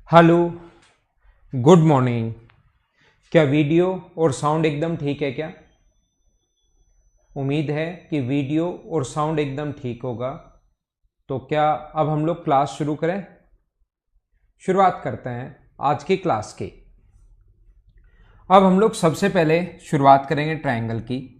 Hello, good morning. क्या video और sound एकदम ठीक है क्या? उम्मीद है कि वीडियो और साउंड एकदम ठीक होगा। तो क्या अब हम लोग क्लास शुरू करें? शुरुआत करते हैं आज की क्लास की। अब हम लोग सबसे पहले शुरुआत करेंगे ट्रायंगल की।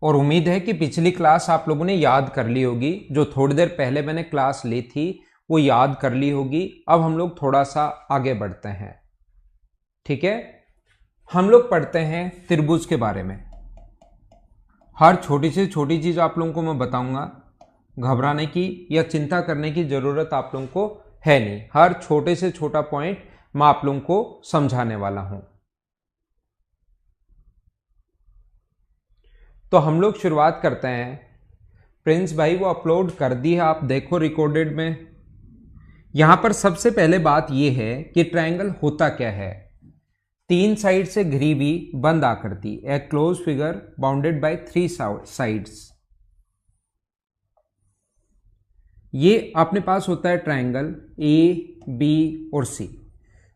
और उम्मीद है कि पिछली क्लास आप लोगों ने याद कर ली होगी। जो थोड़ी देर पहले मैंने क्लास ली थी वो याद कर ली होगी। अब हम लोग थोड़ा सा आगे बढ़ते हैं। ठीक है, हम लोग पढ़ते हैं त्रिभुज के बारे में। हर छोटी से छोटी चीज आप लोगों को मैं बताऊंगा। घबराने की या चिंता करने की जरूरत आप लोगों को है नहीं। हर छोटे से छोटा पॉइंट मैं आप लोगों को समझाने वाला हूं। तो हम लोग शुरुआत करते हैं। प्रिंस भाई वो अपलोड कर दी है, आप देखो रिकॉर्डेड में। यहां पर सबसे पहले बात यह है कि ट्रायंगल होता क्या है। तीन साइड से घिरी हुई बंद आकृति, a close figure bounded by three sides. ये अपने पास होता है ट्रायंगल ए, बी और सी,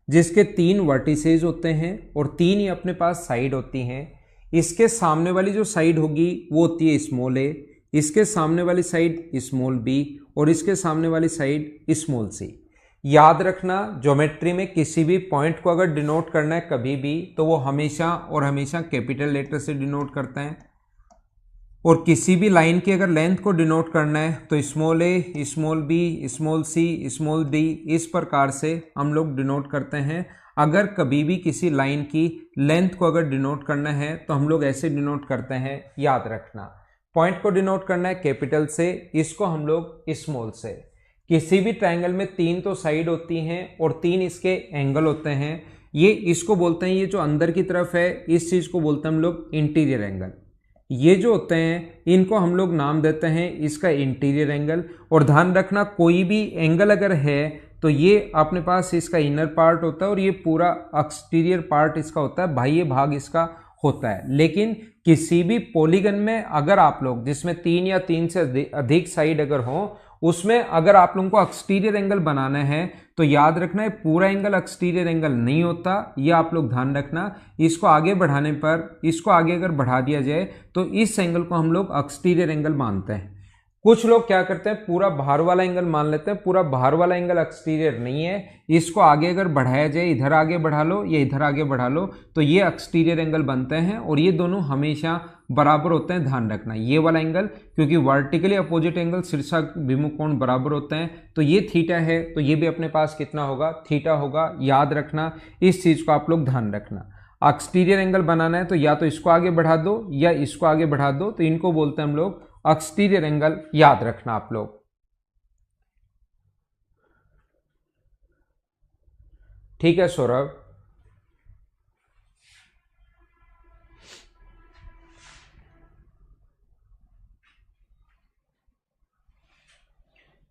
जिसके तीन वर्टिसेज होते हैं और तीन ही अपने पास साइड होती हैं। इसके सामने वाली जो साइड होगी वो होती है स्मॉल ए, इसके सामने वाली साइड स्मॉल बी और इसके सामने वाली साइड स्मॉल सी। याद रखना, ज्योमेट्री में किसी भी पॉइंट को अगर डिनोट करना है कभी भी तो वो हमेशा और हमेशा कैपिटल लेटर से डिनोट करते हैं। और किसी भी लाइन की अगर लेंथ को डिनोट करना है तो स्मॉल ए, small B, small C, small D, इस प्रकार से हम लोग डिनोट करते हैं। अगर कभी भी किसी लाइन की लेंथ को अगर डिनोट करना है तो हम लोग ऐसे डिनोट करते हैं। याद रखना, पॉइंट को डिनोट करना है कैपिटल से, इसको हम लोग स्मॉल से। किसी भी ट्रायंगल में तीन तो साइड होती हैं और तीन इसके एंगल होते हैं। ये इसको बोलते हैं, ये जो अंदर की तरफ है इस चीज को बोलते हैं हम लोग इंटीरियर एंगल। ये जो होते हैं इनको हम लोग नाम देते हैं इसका इंटीरियर एंगल। और ध्यान रखना, कोई भी एंगल अगर है तो ये अपने पास इसका इनर पार्ट होता है और ये पूरा एक्सटीरियर पार्ट इसका होता है, बाह्य भाग इसका होता है। लेकिन किसी भी पॉलीगन में अगर आप लोग, जिसमें तीन या तीन से अधिक साइड अगर हो, उसमें अगर आप लोगों को एक्सटीरियर एंगल बनाना है तो याद रखना है पूरा एंगल एक्सटीरियर एंगल नहीं होता। ये आप लोग ध्यान रखना। इसको आगे बढ़ाने पर, इसको आगे अगर बढ़ा दिया जाए तो इस एंगल को हम लोग एक्सटीरियर एंगल मानते हैं। कुछ लोग क्या करते हैं, पूरा बाहर वाला एंगल मान लेते हैं। पूरा बाहर वाला एंगल एक्सटीरियर नहीं है। इसको आगे अगर बढ़ाया जाए, इधर आगे बढ़ा लो या इधर आगे बढ़ा लो तो ये एक्सटीरियर एंगल बनते हैं और ये दोनों हमेशा बराबर होते हैं। ध्यान रखना ये वाला एंगल, क्योंकि वर्टिकली अपोजिट एंगल शीर्षक विमुख कोण बराबर होते हैं। तो ये थीटा है तो ये भी अपने पास कितना होगा, थीटा होगा। याद रखना, इस चीज को आप लोग ध्यान रखना। एक्सटीरियर एंगल बनाना है तो या तो इसको आगे बढ़ा दो या इसको आगे बढ़ा दो, तो इनको बोलते हैं हम लोग एक्सटीरियर एंगल। याद रखना आप लोग। ठीक है सौरभ।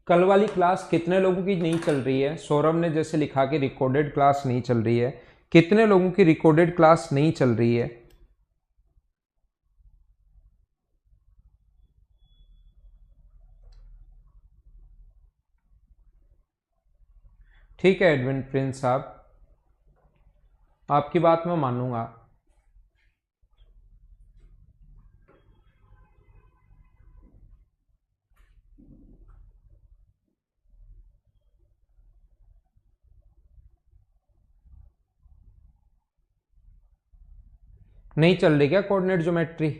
कल वाली क्लास कितने लोगों की नहीं चल रही है? सौरभ ने जैसे लिखा कि रिकॉर्डेड क्लास नहीं चल रही है। कितने लोगों की रिकॉर्डेड क्लास नहीं चल रही है? ठीक है एडविन प्रिंस साहब, आपकी बात मैं मानूंगा। नहीं चल रही क्या कोऑर्डिनेट ज्योमेट्री?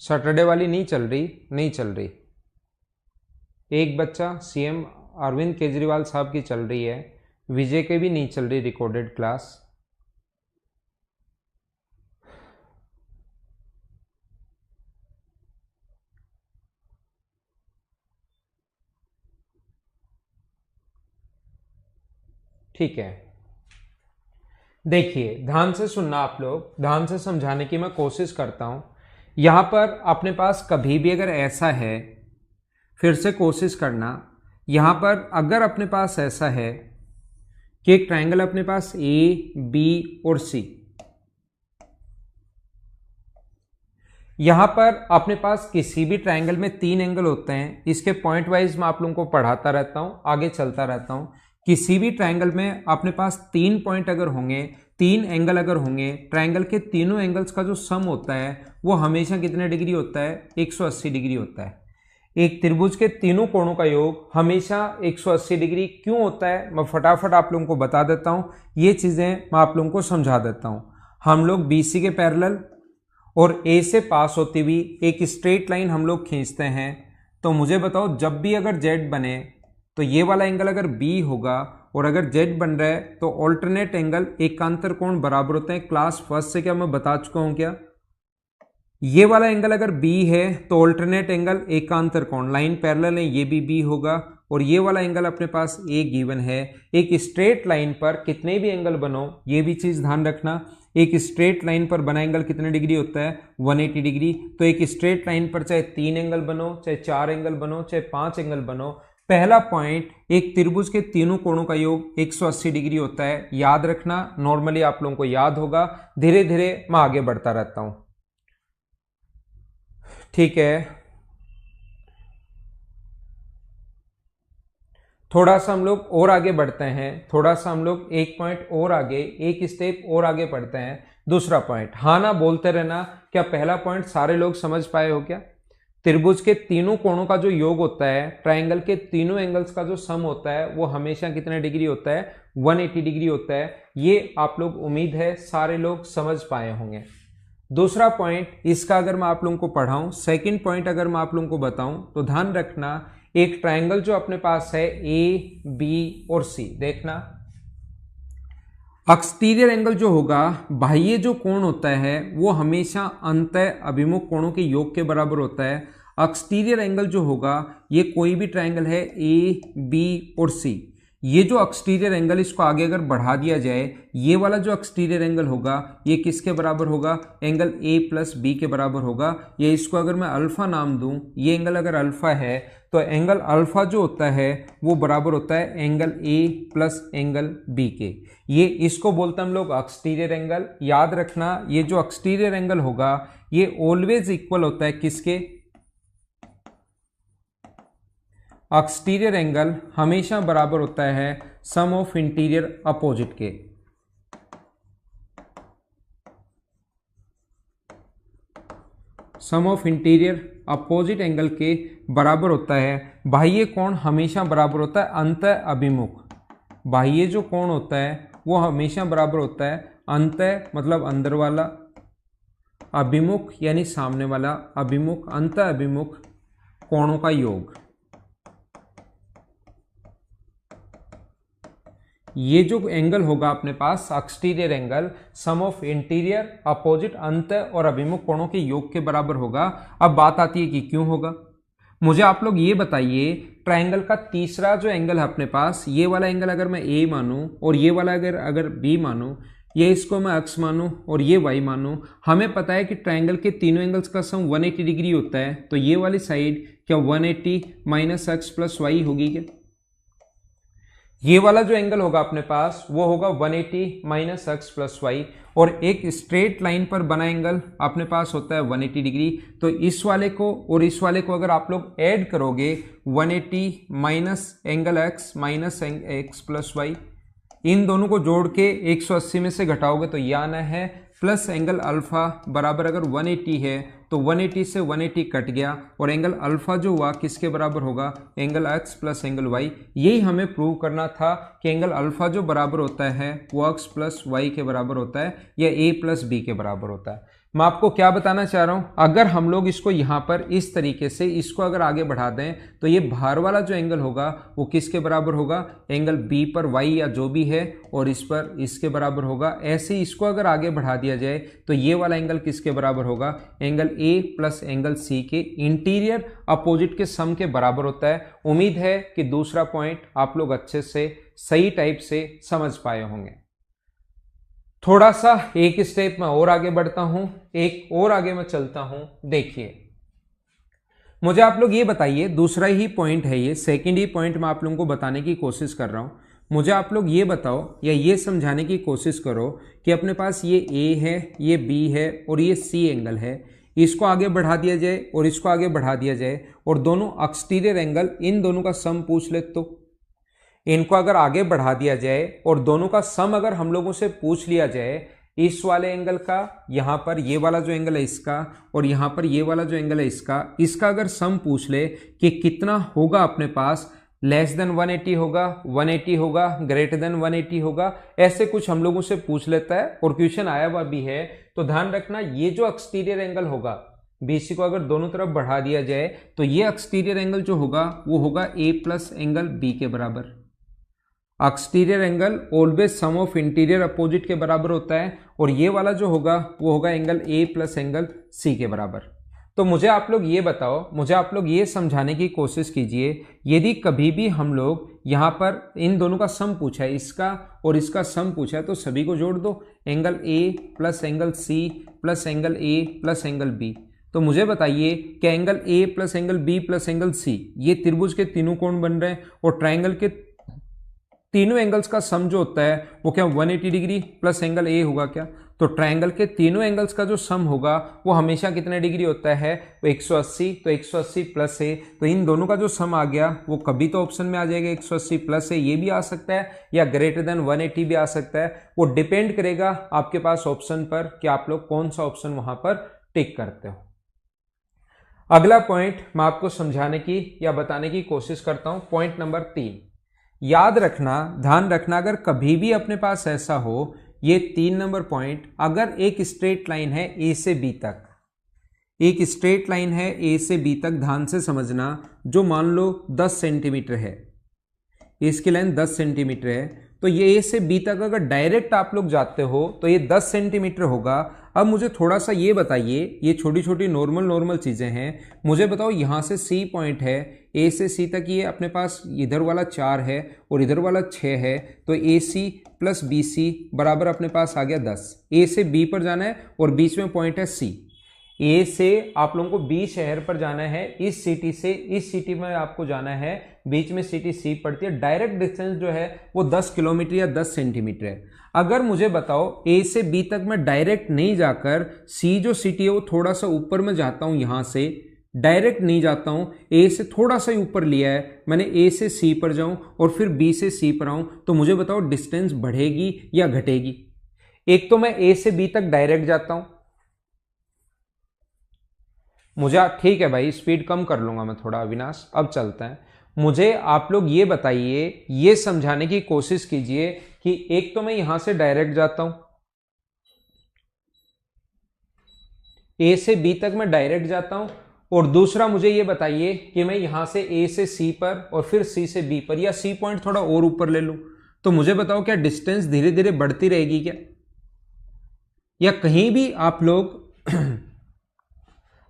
सैटरडे वाली नहीं चल रही? नहीं चल रही। एक बच्चा सीएम अरविंद केजरीवाल साहब की चल रही है, विजय के भी नहीं चल रही रिकॉर्डेड क्लास। ठीक है, देखिए ध्यान से सुनना आप लोग, ध्यान से समझाने की मैं कोशिश करता हूं। यहां पर अपने पास कभी भी अगर ऐसा है, फिर से कोशिश करना। यहां पर अगर अपने पास ऐसा है कि एक ट्रायंगल अपने पास ए, बी और सी, यहाँ पर अपने पास किसी भी ट्रायंगल में 3 एंगल होते हैं। इसके पॉइंट वाइज मैं आप लोगों को पढ़ाता रहता हूँ, आगे चलता रहता हूँ। किसी भी ट्रायंगल में अपने पास 3 पॉइंट अगर होंगे, 3 एंगल अगर होंगे, ट्रायंगल के तीनों एंगल्स का जो सम होता है वो हमेशा कितने डिग्री होता है? 180 डिग्री होता है। एक त्रिभुज के तीनों कोणों का योग हमेशा 180 डिग्री क्यों होता है, मैं फटाफट आप लोगों को बता देता हूँ। ये चीज़ें मैं आप लोगों को समझा देता हूँ। हम लोग BC के पैरेलल और A से पास होती हुई एक स्ट्रेट लाइन हम लोग खींचते हैं। तो मुझे बताओ, जब भी अगर Z बने तो ये वाला एंगल अगर B होगा, और अगर Z बन रहा है तो ऑल्टरनेट एंगल एकांतर कोण बराबर होते हैं। क्लास फर्स्ट से क्या मैं बता चुका हूं क्या? ये वाला एंगल अगर B है तो ऑल्टरनेट एंगल एकांतर कोण, लाइन पैरेलल है, ये भी B होगा। और ये वाला एंगल अपने पास A गिवन है। एक स्ट्रेट लाइन पर कितने भी एंगल बनो, ये भी चीज ध्यान रखना, एक स्ट्रेट लाइन पर बना एंगल कितने डिग्री होता है? 180 डिग्री। तो एक स्ट्रेट लाइन पर चाहे 3 एंगल बनो, चाहे 4 एंगल बनो, चाहे 5 एंगल बनो, पहला पॉइंट एक त्रिभुज के तीनों कोणों का योग 180 डिग्री होता है। याद रखना, नॉर्मली आप लोगों को याद होगा। धीरे धीरे मैं आगे बढ़ता रहता हूं, ठीक है। थोड़ा सा हम लोग और आगे बढ़ते हैं, थोड़ा सा हम लोग एक पॉइंट और आगे, एक स्टेप और आगे बढ़ते हैं। दूसरा पॉइंट, हाँ ना बोलते रहना। क्या पहला पॉइंट सारे लोग समझ पाए हो क्या? त्रिभुज के तीनों कोणों का जो योग होता है, ट्रायंगल के तीनों एंगल्स का जो सम होता है वो हमेशा कितने डिग्री होता है? 180 डिग्री होता है। ये आप लोग, उम्मीद है सारे लोग समझ पाए होंगे। दूसरा पॉइंट, इसका अगर मैं आप लोगों को पढ़ाऊं, सेकंड पॉइंट अगर मैं आप लोगों को बताऊं, तो ध्यान रखना, एक ट्रायंगल जो अपने पास है A, B और C, देखना एक्सटीरियर एंगल जो होगा, बाह्य जो कोण होता है वो हमेशा अंतः अभिमुख कोणों के योग के बराबर होता है। एक्सटीरियर एंगल जो होगा, ये कोई भी ट्रायंगल है A, B और C, ये जो एक्सटीरियर एंगल, इसको आगे अगर बढ़ा दिया जाए, ये वाला जो एक्सटीरियर एंगल होगा ये किसके बराबर होगा? एंगल A प्लस B के बराबर होगा। या इसको अगर मैं अल्फा नाम दूं, ये एंगल अगर अल्फा है तो एंगल अल्फा जो होता है वो बराबर होता है angle A plus angle B के। ये इसको बोलते हैं हम लोग एक्सटीरियर एंगल। याद रखना, ये जो एक्सटीरियर एंगल होगा ये ऑलवेज इक्वल होता है किसके? एक्सटीरियर एंगल हमेशा बराबर होता है सम ऑफ इंटीरियर अपोजिट के। सम ऑफ इंटीरियर अपोजिट एंगल के बराबर होता है। बाह्य कोण हमेशा बराबर होता है अंतः अभिमुख। बाह्य जो कोण होता है वो हमेशा बराबर होता है अंतः मतलब अंदर वाला, अभिमुख यानी सामने वाला, अभिमुख, अंतः अभिमुख कोणों का योग। ये जो एंगल होगा अपने पास exterior angle, sum of interior opposite अंतः और अभिमुख कोणों के योग के बराबर होगा। अब बात आती है कि क्यों होगा। मुझे आप लोग ये बताइए, ट्रायंगल का तीसरा जो एंगल है अपने पास, ये वाला एंगल अगर मैं A मानूं और ये वाला अगर B मानूं, ये इसको मैं x मानूं और ये y मानूं, हमें पता है कि ट्रायंगल के तीनों एंगल्स का सम 180 डिग्री होता है। तो ये वाली साइड क्या 180 माइनस एक्स प्लस वाई होगी क्या? ये वाला जो एंगल होगा अपने पास वो होगा 180 माइनस एक्स प्लस वाई। और एक स्ट्रेट लाइन पर बना एंगल अपने पास होता है 180 डिग्री। तो इस वाले को और इस वाले को अगर आप लोग ऐड करोगे, 180 minus angle x minus x plus y, इन दोनों को जोड़ के 180 में से घटाओगे तो ये आना है, प्लस एंगल अल्फा बराबर अगर 180 है तो 180 से 180 कट गया, और एंगल अल्फा जो हुआ किसके बराबर होगा? Angle X plus angle Y. यही हमें प्रूव करना था कि एंगल अल्फा जो बराबर होता है वो एक्स प्लस वाई के बराबर होता है या ए प्लस बी के बराबर होता है। मैं आपको क्या बताना चाह रहा हूं, अगर हम लोग इसको यहां पर इस तरीके से इसको अगर आगे बढ़ा दें तो ये बाहर वाला जो एंगल होगा वो किसके बराबर होगा? एंगल बी पर वाई या जो भी है, और इस पर इसके बराबर होगा। ऐसे ही इसको अगर आगे बढ़ा दिया जाए तो ये वाला एंगल किसके बराबर होगा? Angle A plus angle C के इंटीरियर अपोजिट के सम के बराबर होता है। उम्मीद है कि दूसरा पॉइंट आप लोग अच्छे से सही टाइप से समझ पाए होंगे। थोड़ा सा एक स्टेप में और आगे बढ़ता हूं, एक और आगे मैं चलता हूं। देखिए, मुझे आप लोग ये बताइए, दूसरा ही पॉइंट है ये, सेकंड ही पॉइंट मैं आप लोगों को बताने की कोशिश कर रहा हूं। मुझे आप लोग ये बताओ या ये समझाने की कोशिश करो कि अपने पास ये ए है, ये बी है और ये सी एंगल है। इसको आगे बढ़ा दिया जाए और इसको आगे बढ़ा दिया जाए और दोनों एक्सटीरियर एंगल इन दोनों का सम पूछ ले, तो इनको अगर आगे बढ़ा दिया जाए और दोनों का सम अगर हम लोगों से पूछ लिया जाए, इस वाले एंगल का, यहां पर ये वाला जो एंगल है इसका और यहां पर ये वाला जो एंगल है इसका अगर सम पूछ ले कि कितना होगा अपने पास, लेस देन 180 होगा, 180 होगा, ग्रेटर देन 180 होगा, ऐसे कुछ हम लोगों से पूछ लेता है और क्वेश्चन आया हुआ भी है। तो ध्यान रखना, ये जो एक्सटीरियर एंगल होगा बीसी को अगर दोनों तरफ बढ़ा दिया जाए तो ये एक्सटीरियर एंगल जो होगा वो होगा ए प्लस एंगल बी के बराबर। Exterior angle always sum of interior opposite के बराबर होता है और ये वाला जो होगा वो होगा angle A plus angle C के बराबर। तो मुझे आप लोग ये बताओ, मुझे आप लोग ये समझाने की कोशिश कीजिए, यदि कभी भी हम लोग यहाँ पर इन दोनों का सम पूछा है, इसका और इसका सम पूछा है, तो सभी को जोड़ दो, angle A plus angle C plus angle A plus angle B. तो मुझे बताइए कि angle A plus angle B plus angle C, ये त्रिभुज के तीनों कोण बन रहे हैं और ट्राइंगल के तीनों एंगल्स का सम जो होता है वो क्या 180 डिग्री प्लस एंगल ए होगा क्या? तो ट्राइंगल के तीनों एंगल्स का जो सम होगा वो हमेशा कितने डिग्री होता है? वो 180। तो 180 प्लस ए, तो इन दोनों का जो सम आ गया वो कभी तो ऑप्शन में आ जाएगा 180 प्लस ए, ये भी आ सकता है या ग्रेटर देन 180 भी आ सकता है। वो डिपेंड करेगा आपके पास ऑप्शन पर कि आप लोग कौन सा ऑप्शन वहां पर टिक करते हो। अगला पॉइंट मैं आपको समझाने की या बताने की कोशिश करता हूं, पॉइंट नंबर 3। याद रखना, ध्यान रखना, अगर कभी भी अपने पास ऐसा हो, ये 3 नंबर पॉइंट, अगर एक स्ट्रेट लाइन है ए से बी तक, एक स्ट्रेट लाइन है ए से बी तक, ध्यान से समझना, जो मान लो 10 सेंटीमीटर है, इसकी लाइन 10 सेंटीमीटर है, तो ये ए से बी तक अगर डायरेक्ट आप लोग जाते हो तो ये 10 सेंटीमीटर होगा। अब मुझे थोड़ा सा ये बताइए, ये छोटी छोटी नॉर्मल चीजें हैं, मुझे बताओ यहाँ से सी पॉइंट है, ए से सी तक ये अपने पास इधर वाला 4 है और इधर वाला 6 है, तो ए सी प्लस बी सी बराबर अपने पास आ गया 10। ए से बी पर जाना है और बीच में पॉइंट है सी। ए से आप लोगों को बी शहर पर जाना है, इस सिटी से इस सिटी में आपको जाना है, बीच में सिटी सी पड़ती है, डायरेक्ट डिस्टेंस जो है वो 10 किलोमीटर या 10 सेंटीमीटर है। अगर मुझे बताओ ए से बी तक मैं डायरेक्ट नहीं जाकर सी जो सिटी है वो थोड़ा सा ऊपर में जाता हूं, यहां से डायरेक्ट नहीं जाता हूं, ए से थोड़ा सा ऊपर लिया है मैंने, ए से सी पर जाऊं और फिर बी से सी पर आऊं, तो मुझे बताओ डिस्टेंस बढ़ेगी या घटेगी? एक तो मैं ए से बी तक डायरेक्ट जाता हूं, मुझे ठीक है भाई स्पीड कम कर लूंगा मैं थोड़ा अविनाश, अब चलते हैं। मुझे आप लोग ये बताइए, ये समझाने की कोशिश कीजिए कि एक तो मैं यहां से डायरेक्ट जाता हूं, ए से बी तक मैं डायरेक्ट जाता हूं, और दूसरा मुझे ये बताइए कि मैं यहां से ए से सी पर और फिर सी से बी पर, या सी पॉइंट थोड़ा और ऊपर ले लूं, तो मुझे बताओ क्या डिस्टेंस धीरे धीरे बढ़ती रहेगी क्या? या कहीं भी आप लोग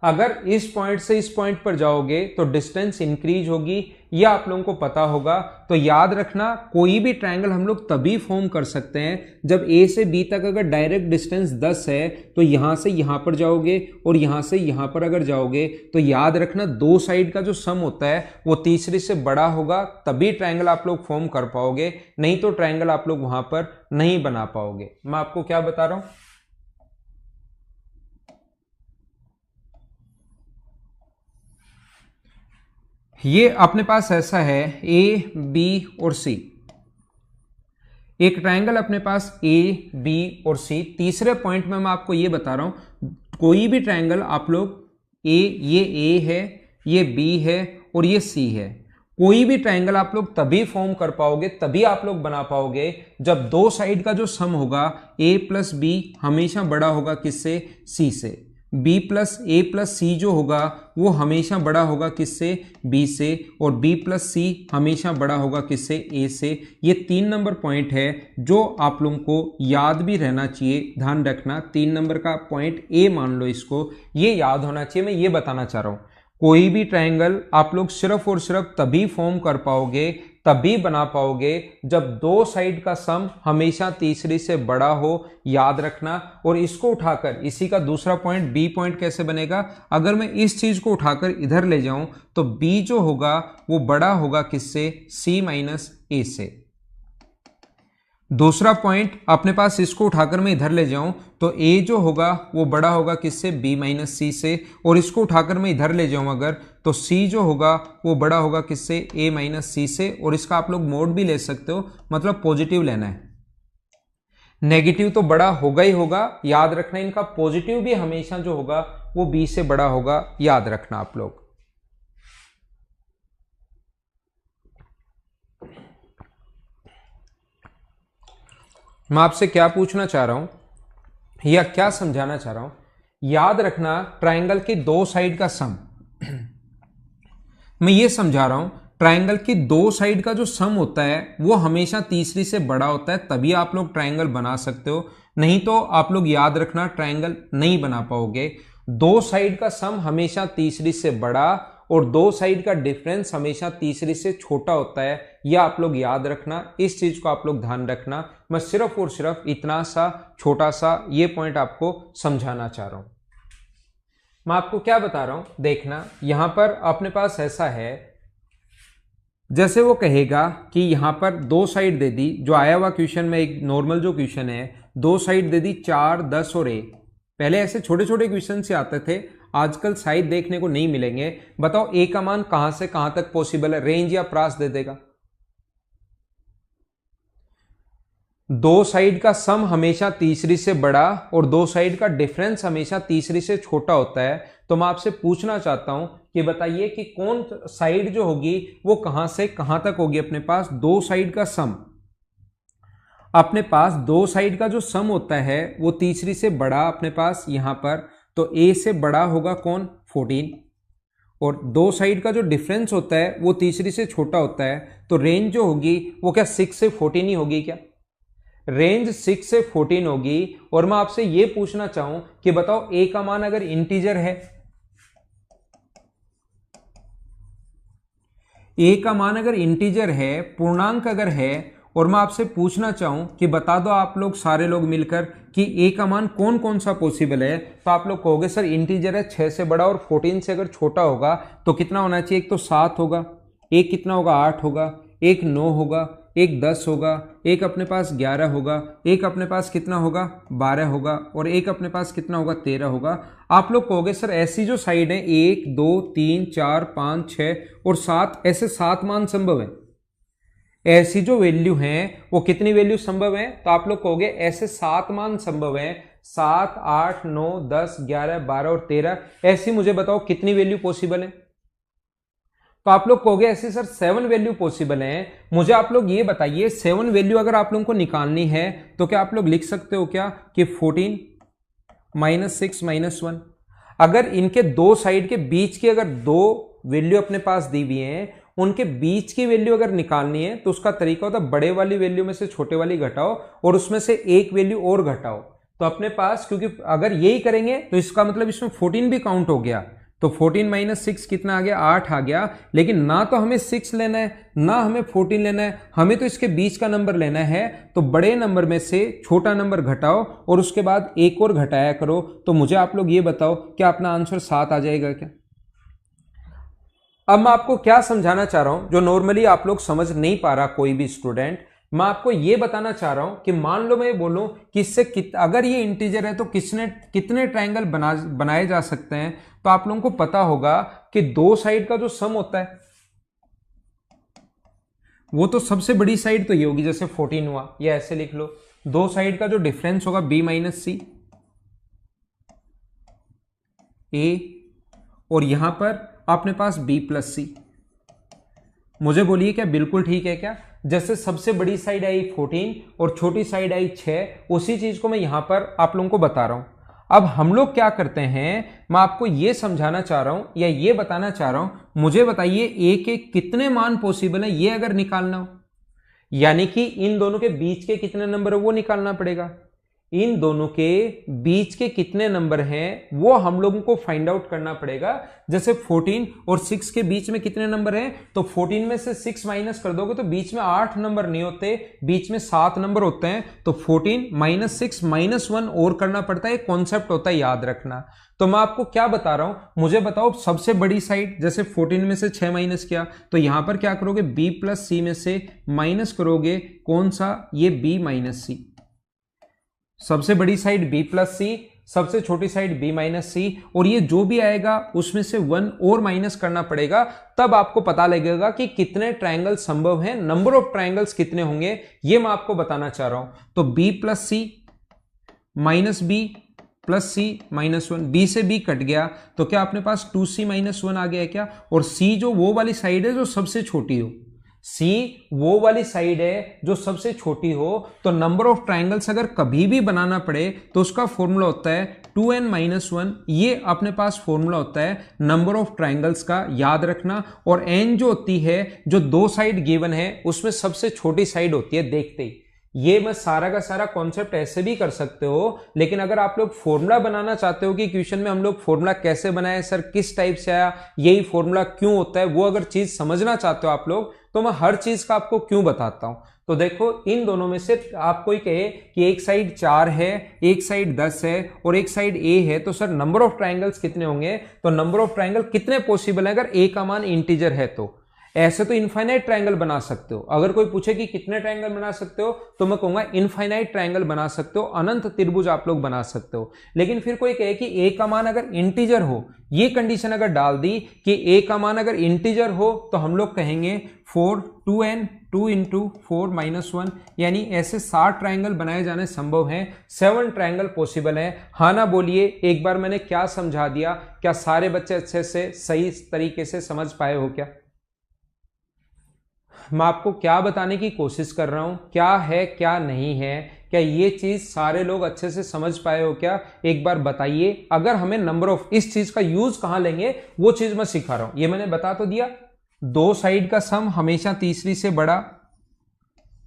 अगर इस पॉइंट से इस पॉइंट पर जाओगे तो डिस्टेंस इंक्रीज होगी, यह आप लोगों को पता होगा। तो याद रखना, कोई भी ट्रायंगल हम लोग तभी फॉर्म कर सकते हैं जब ए से बी तक अगर डायरेक्ट डिस्टेंस 10 है, तो यहां से यहां पर जाओगे और यहां से यहां पर अगर जाओगे तो याद रखना दो साइड का जो सम होता है वो तीसरी से बड़ा होगा, तभी ट्रायंगल आप लोग फॉर्म कर पाओगे, नहीं तो ट्रायंगल आप लोग वहां पर नहीं बना पाओगे। मैं आपको क्या बता रहा हूं, ये अपने पास ऐसा है ए बी और सी, एक ट्रायंगल अपने पास ए बी और सी। तीसरे पॉइंट में मैं आपको ये बता रहा हूं, कोई भी ट्रायंगल आप लोग ये ए है, ये बी है और ये सी है, कोई भी ट्रायंगल आप लोग तभी फॉर्म कर पाओगे, तभी आप लोग बना पाओगे जब दो साइड का जो सम होगा ए प्लस बी हमेशा बड़ा होगा किससे? सी से। b प्लस ए प्लस सी जो होगा वो हमेशा बड़ा होगा किससे? b से। और b प्लस सी हमेशा बड़ा होगा किससे? a से। ये 3 नंबर पॉइंट है जो आप लोगों को याद भी रहना चाहिए, ध्यान रखना। 3 नंबर का पॉइंट a मान लो, इसको ये याद होना चाहिए। मैं ये बताना चाह रहा हूं, कोई भी ट्रायंगल आप लोग सिर्फ और सिर्फ तभी फॉर्म कर पाओगे, तभी बना पाओगे जब दो साइड का सम हमेशा तीसरी से बड़ा हो, याद रखना। और इसको उठाकर, इसी का दूसरा पॉइंट बी पॉइंट कैसे बनेगा, अगर मैं इस चीज को उठाकर इधर ले जाऊं तो बी जो होगा वो बड़ा होगा किससे? सी माइनस ए से। दूसरा पॉइंट अपने पास इसको उठाकर मैं इधर ले जाऊं तो a जो होगा वो बड़ा होगा किससे, b माइनस सी से, और इसको उठाकर मैं इधर ले जाऊं अगर तो c जो होगा वो बड़ा होगा किससे, a माइनस सी से, और इसका आप लोग मोड भी ले सकते हो, मतलब पॉजिटिव लेना है। नेगेटिव तो बड़ा होगा ही होगा, याद रखना इनका पॉजिटिव भी हमेशा जो होगा वो b से बड़ा होगा, याद रखना आप लोग। मैं आपसे क्या पूछना चाह रहा हूं या क्या समझाना चाह रहा हूं, याद रखना ट्रायंगल की दो साइड का सम। मैं ये समझा रहा हूं ट्रायंगल की दो साइड का जो सम होता है वो हमेशा तीसरी से बड़ा होता है, तभी आप लोग ट्रायंगल बना सकते हो, नहीं तो आप लोग याद रखना ट्रायंगल नहीं बना पाओगे। दो साइड का सम हमेशा तीसरी से बड़ा और दो साइड का डिफरेंस हमेशा तीसरी से छोटा होता है, यह आप लोग याद रखना, इस चीज को आप लोग ध्यान रखना। मैं सिर्फ और सिर्फ इतना सा छोटा सा ये पॉइंट आपको समझाना चाह रहा हूं। मैं आपको क्या बता रहा हूं, देखना यहां पर अपने पास ऐसा है, जैसे वो कहेगा कि यहां पर दो साइड दे दी, जो आया हुआ क्वेश्चन में एक नॉर्मल जो क्वेश्चन है, दो साइड दे दी 4, 10 और 1। पहले ऐसे छोटे छोटे क्वेश्चन से आते थे, आजकल साइड देखने को नहीं मिलेंगे। बताओ ए का मान कहां से कहां तक पॉसिबल है, रेंज या प्रास दे देगा। दो साइड का सम हमेशा तीसरी से बड़ा और दो साइड का डिफरेंस हमेशा तीसरी से छोटा होता है। तो मैं आपसे पूछना चाहता हूं कि बताइए कि कौन साइड जो होगी वो कहां से कहां तक होगी। अपने पास दो साइड का सम, अपने पास दो साइड का जो सम होता है वो तीसरी से बड़ा अपने पास यहां पर, तो a से बड़ा होगा कौन, 14, और दो साइड का जो डिफरेंस होता है वो तीसरी से छोटा होता है, तो रेंज जो होगी वो क्या 6 से 14 ही होगी क्या, रेंज 6 से 14 होगी। और मैं आपसे ये पूछना चाहूं कि बताओ a का मान अगर इंटीजर है, a का मान अगर इंटीजर है, पूर्णांक अगर है, और मैं आपसे पूछना चाहूं कि बता दो आप लोग सारे लोग मिलकर कि a का मान कौन कौन सा पॉसिबल है, तो आप लोग कहोगे सर इंटीजर है, 6 से बड़ा और 14 से अगर छोटा होगा तो कितना होना चाहिए, एक तो 7 होगा, एक कितना होगा 8 होगा, एक 9 होगा, एक 10 होगा, एक अपने पास 11 होगा, एक अपने पास कितना होगा 12 होगा, और एक अपने पास कितना होगा 13 होगा। आप लोग कहोगे सर ऐसी जो साइड है 1 2 3 4 5 6 और 7, ऐसे 7 मान संभव है। ऐसी जो वैल्यू हैं वो कितनी वैल्यू संभव है, तो आप लोग कहोगे ऐसे 7 मान संभव है, 7 8 9 10 11 12 और 13। ऐसी मुझे बताओ कितनी वैल्यू पॉसिबल है, तो आप लोग कहोगे ऐसे सर 7 वैल्यू पॉसिबल है। मुझे आप लोग ये बताइए 7 वैल्यू अगर आप लोगों को निकालनी है तो क्या आप लोग लिख सकते हो क्या कि 14 -6 -1। अगर इनके दो साइड के बीच की अगर दो वैल्यू अपने पास दी हुई है, उनके बीच की वैल्यू अगर निकालनी है तो उसका तरीका होता है बड़े वाली वैल्यू में से छोटे वाली घटाओ और उसमें से एक वैल्यू और घटाओ। तो अपने पास, क्योंकि अगर यही करेंगे तो इसका मतलब इसमें 14 भी काउंट हो गया, तो 14 - 6 कितना आ गया, 8 आ गया। लेकिन ना तो हमें 6 लेना है ना हमें 14 लेना है, हमें तो इसके बीच का नंबर लेना है। तो बड़े नंबर में से छोटा नंबर घटाओ और उसके बाद एक और घटाया करो। तो मुझे आप लोग ये बताओ क्या अपना आंसर 7 आ जाएगा क्या। अब मैं आपको क्या समझाना चाह रहा हूं जो नॉर्मली आप लोग समझ नहीं पा रहा कोई भी स्टूडेंट, मैं आपको यह बताना चाह रहा हूं कि मान लो मैं बोलूं कि इससे अगर ये इंटीजर है तो कितने ट्रायंगल बनाए जा सकते हैं। तो आप लोगों को पता होगा कि दो साइड का जो सम होता है वो तो सबसे बड़ी साइड तो ये होगी, जैसे 14 हुआ, या ऐसे लिख लो दो साइड का जो डिफरेंस होगा b - c a, और यहां पर अपने पास b + c। मुझे बोलिए क्या बिल्कुल ठीक है क्या। जैसे सबसे बड़ी साइड आई 14 और छोटी साइड आई 6, उसी चीज को मैं यहां पर आप लोगों को बता रहा हूं। अब हम लोग क्या करते हैं, मैं आपको यह समझाना चाह रहा हूं या ये बताना चाह रहा हूं, मुझे बताइए a के कितने मान पॉसिबल है ये अगर निकालना हो, यानी कि इन दोनों के बीच के कितने नंबर है वो निकालना पड़ेगा। इन दोनों के बीच के कितने नंबर हैं वो हम लोगों को फाइंड आउट करना पड़ेगा। जैसे 14 और 6 के बीच में कितने नंबर हैं, तो 14 में से 6 माइनस कर दोगे तो बीच में 8 नंबर नहीं होते, बीच में 7 नंबर होते हैं। तो 14 माइनस 6 माइनस 1 और करना पड़ता है, कॉन्सेप्ट होता है, याद रखना। तो मैं आपको क्या बता रहा हूं, मुझे बताओ सबसे बड़ी साइड, जैसे 14 में से 6 माइनस किया तो यहां पर क्या करोगे, b प्लस सी में से माइनस करोगे कौन सा, ये b माइनस सी। सबसे बड़ी साइड b प्लस सी, सबसे छोटी साइड b माइनस सी, और ये जो भी आएगा उसमें से 1 और माइनस करना पड़ेगा, तब आपको पता लगेगा कि कितने ट्रायंगल संभव हैं, नंबर ऑफ ट्रायंगल्स कितने होंगे, ये मैं आपको बताना चाह रहा हूं। तो b प्लस सी माइनस b प्लस सी माइनस 1, b से b कट गया तो क्या अपने पास 2c माइनस 1 आ गया है क्या, और c जो वो वाली साइड है जो सबसे छोटी हो, C वो वाली साइड है जो सबसे छोटी हो। तो नंबर ऑफ ट्रायंगल्स अगर कभी भी बनाना पड़े तो उसका फॉर्मूला होता है 2n माइनस 1, ये अपने पास फॉर्मूला होता है नंबर ऑफ ट्रायंगल्स का, याद रखना। और n जो होती है, जो दो साइड गिवन है उसमें सबसे छोटी साइड होती है देखते ही। ये मैं सारा का सारा कॉन्सेप्ट ऐसे भी कर सकते हो, लेकिन अगर आप लोग फॉर्मूला बनाना चाहते हो कि क्वेश्चन में हम लोग फॉर्मूला कैसे बनाए सर, किस टाइप से आया, यही फॉर्मूला क्यों होता है, वो अगर चीज समझना चाहते हो आप लोग, तो मैं हर चीज का आपको क्यों बताता हूं। तो देखो इन दोनों में से आप कोई कहे कि एक साइड 4 है, एक साइड 10 है और एक साइड a है, तो सर नंबर ऑफ ट्रायंगल्स कितने होंगे, तो नंबर ऑफ ट्रायंगल कितने पॉसिबल है अगर a का मान इंटीजर है। तो ऐसे तो इनफाइनाइट ट्रायंगल बना सकते हो, अगर कोई पूछे कि कितने ट्रायंगल बना सकते हो तो मैं कहूंगा इनफाइनाइट ट्रायंगल बना सकते हो, अनंत त्रिभुज आप लोग बना सकते हो। लेकिन फिर कोई कहे कि a का मान अगर इंटीजर हो, ये कंडीशन अगर डाल दी कि a का मान अगर इंटीजर हो, तो हम लोग कहेंगे 4 2n 2 इंटू 4 माइनस 1, यानी ऐसे 7 ट्रायंगल बनाए जाने संभव हैं, 7 ट्रायंगल पॉसिबल है। हाँ ना बोलिए, एक बार मैंने क्या समझा दिया, क्या सारे बच्चे अच्छे से सही तरीके से समझ पाए हो क्या? मैं आपको क्या बताने की कोशिश कर रहा हूं, क्या है क्या नहीं है, क्या ये चीज सारे लोग अच्छे से समझ पाए हो क्या, एक बार बताइए। अगर हमें नंबर ऑफ, इस चीज का यूज कहां लेंगे वो चीज मैं सिखा रहा हूं। ये मैंने बता तो दिया, दो साइड का सम हमेशा तीसरी से बड़ा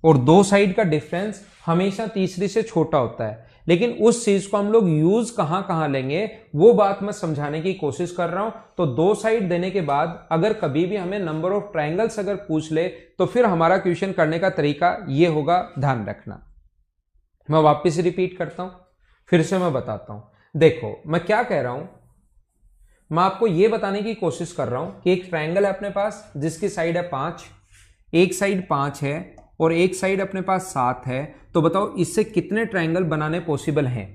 और दो साइड का डिफरेंस हमेशा तीसरी से छोटा होता है, लेकिन उस चीज को हम लोग यूज कहां कहां लेंगे वो बात मैं समझाने की कोशिश कर रहा हूं। तो दो साइड देने के बाद अगर कभी भी हमें नंबर ऑफ ट्रायंगल्स अगर पूछ ले तो फिर हमारा क्वेश्चन करने का तरीका ये होगा, ध्यान रखना। मैं वापस रिपीट करता हूं, फिर से मैं बताता हूं। देखो मैं क्या कह रहा हूं, मैं आपको यह बताने की कोशिश कर रहा हूं कि एक ट्रायंगल है अपने पास जिसकी साइड है 5, एक साइड 5 है और एक साइड अपने पास 7 है। तो बताओ इससे कितने ट्रायंगल बनाने पॉसिबल हैं?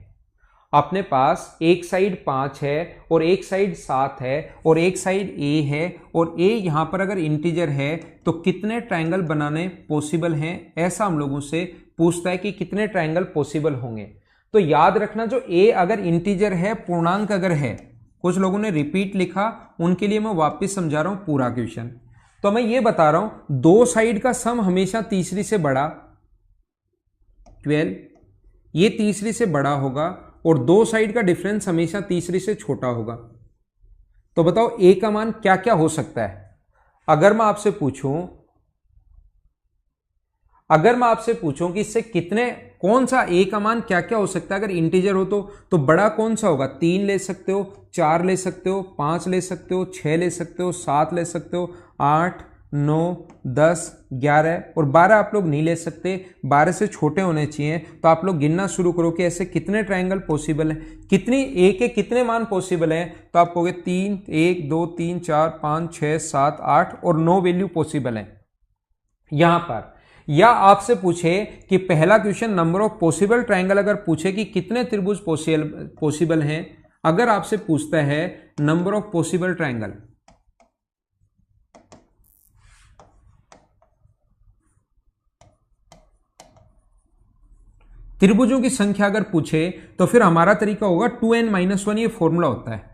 अपने पास एक साइड 5 है और एक साइड 7 है और एक साइड a है, और a यहां पर अगर इंटीजर है तो कितने ट्रायंगल बनाने पॉसिबल हैं, ऐसा हम लोगों से पूछता है कि कितने ट्रायंगल पॉसिबल होंगे। तो याद रखना, जो a अगर इंटीजर है, पूर्णांक अगर है, कुछ लोगों ने रिपीट लिखा, उनके लिए मैं वापस समझा रहा हूं पूरा क्वेश्चन। तो मैं ये बता रहा हूं, दो साइड का सम हमेशा तीसरी से बड़ा 12, ये तीसरी से बड़ा होगा, और दो साइड का डिफरेंस हमेशा तीसरी से छोटा होगा। तो बताओ a का मान क्या क्या हो सकता है? अगर मैं आपसे पूछूं कि इससे कितने, कौन सा a का मान क्या क्या हो सकता है अगर इंटीजर हो, तो बड़ा कौन सा होगा? 3 ले सकते हो, 4 ले सकते हो, 5 ले सकते हो, 6 ले सकते हो, 7 ले सकते हो, 8 9 10 11 और 12 आप लोग नहीं ले सकते, 12 से छोटे होने चाहिए। तो आप लोग गिनना शुरू करो कि ऐसे कितने ट्रायंगल पॉसिबल है, कितनी a के कितने मान पॉसिबल है। तो आप कहोगे 3, 1 2 3 4 5 6 7 8 और 9 वैल्यू पॉसिबल है यहां पर। या आपसे पूछे कि पहला question number of possible triangle अगर पूछे कि कितने त्रिभुज पॉसिबल हैं, अगर आपसे पूछता है नंबर ऑफ पॉसिबल ट्रायंगल, त्रिभुजों की संख्या अगर पूछे, तो फिर हमारा तरीका होगा 2n माइनस 1, ये फॉर्मूला होता है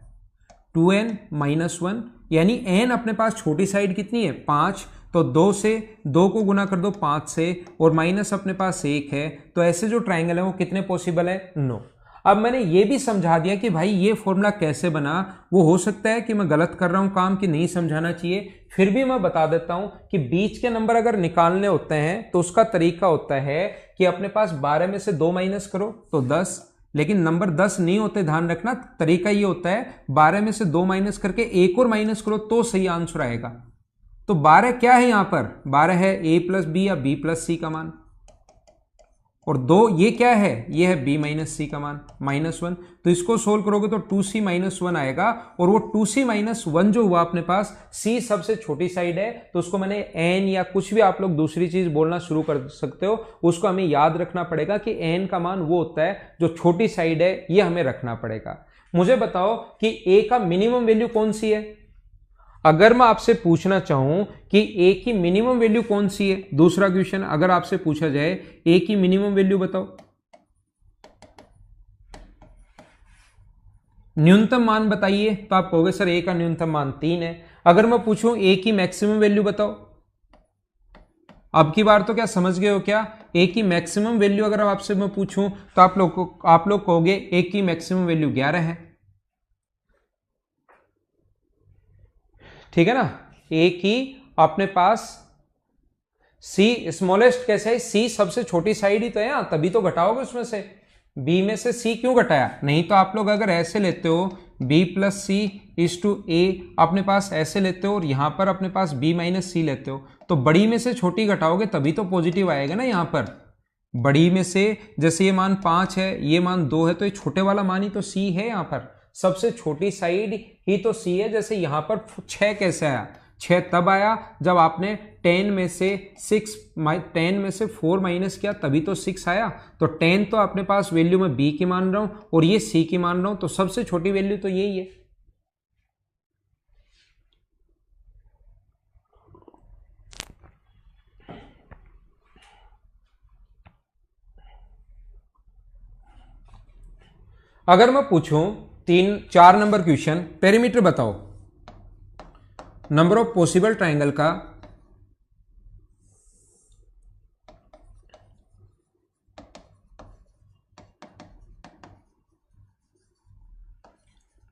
2n माइनस 1, यानी n अपने पास छोटी साइड कितनी है 5, तो 2 से 2 को गुना कर दो 5 से, और माइनस अपने पास 1 है, तो ऐसे जो ट्रायंगल है वो कितने पॉसिबल है 9। अब मैंने ये भी समझा दिया कि भाई ये फॉर्मूला कैसे बना। वो हो सकता है कि मैं गलत कर रहा हूं काम, कि नहीं समझाना चाहिए, फिर भी मैं बता देता हूं कि बीच के नंबर अगर निकालने होते हैं तो उसका तरीका होता है कि अपने पास 12 में से 2 माइनस करो तो 10, लेकिन नंबर 10 नहीं होते, ध्यान रखना। तरीका ये होता है 12 में से 2 माइनस करके एक और माइनस करो तो सही आंसर आएगा। तो 12 क्या है यहां पर, 12 है a प्लस बी या b प्लस सी का मान, और 2 ये क्या है, ये है b माइनस सी का मान -1। तो इसको सोल्व करोगे तो 2c माइनस 1 आएगा, और वो 2c माइनस 1 जो हुआ अपने पास, c सबसे छोटी साइड है तो उसको मैंने n या कुछ भी आप लोग दूसरी चीज बोलना शुरू कर सकते हो, उसको हमें याद रखना पड़ेगा कि n का मान वो होता है जो छोटी साइड है, ये हमें रखना पड़ेगा। मुझे बताओ कि a का मिनिमम वैल्यू कौन सी है। अगर मैं आपसे पूछना चाहूं कि ए की मिनिमम वैल्यू कौन सी है, दूसरा क्वेश्चन अगर आपसे पूछा जाए ए की मिनिमम वैल्यू बताओ, न्यूनतम मान बताइए, तो आप कहोगे सर ए का न्यूनतम मान 3 है। अगर मैं पूछूं ए की मैक्सिमम वैल्यू बताओ, अब की बार तो क्या समझ गए हो क्या, ए की मैक्सिमम वैल्यू अगर आपसे मैं पूछूं तो आप लोग कहोगे ए की मैक्सिमम वैल्यू 11 है, ठीक है ना। ए की अपने पास सी स्मॉलेस्ट कैसे है, सी सबसे छोटी साइड ही तो है, तभी तो घटाओगे उसमें से। बी में से सी क्यों घटाया, नहीं तो आप लोग अगर ऐसे लेते हो B plus C is two A, अपने पास ऐसे लेते हो और यहां पर अपने पास बी माइनस सी लेते हो, तो बड़ी में से छोटी घटाओगे तभी तो पॉजिटिव आएगा ना। यहां पर बड़ी में से जैसे ये मान 5 है, ये मान 2 है, तो ये छोटे वाला मान ही तो सी है, यहां पर सबसे छोटी साइड ही तो सी है। जैसे यहां पर 6 कैसे आया, 6 तब आया जब आपने 10 में से 4 माइनस किया, तभी तो 6 आया। तो 10 तो अपने पास वैल्यू में बी की मान रहा हूं और ये सी की मान रहा हूं, तो सबसे छोटी वैल्यू तो यही है। अगर मैं पूछूं 4 नंबर क्वेश्चन, पेरीमीटर बताओ, नंबर ऑफ पॉसिबल ट्राइंगल का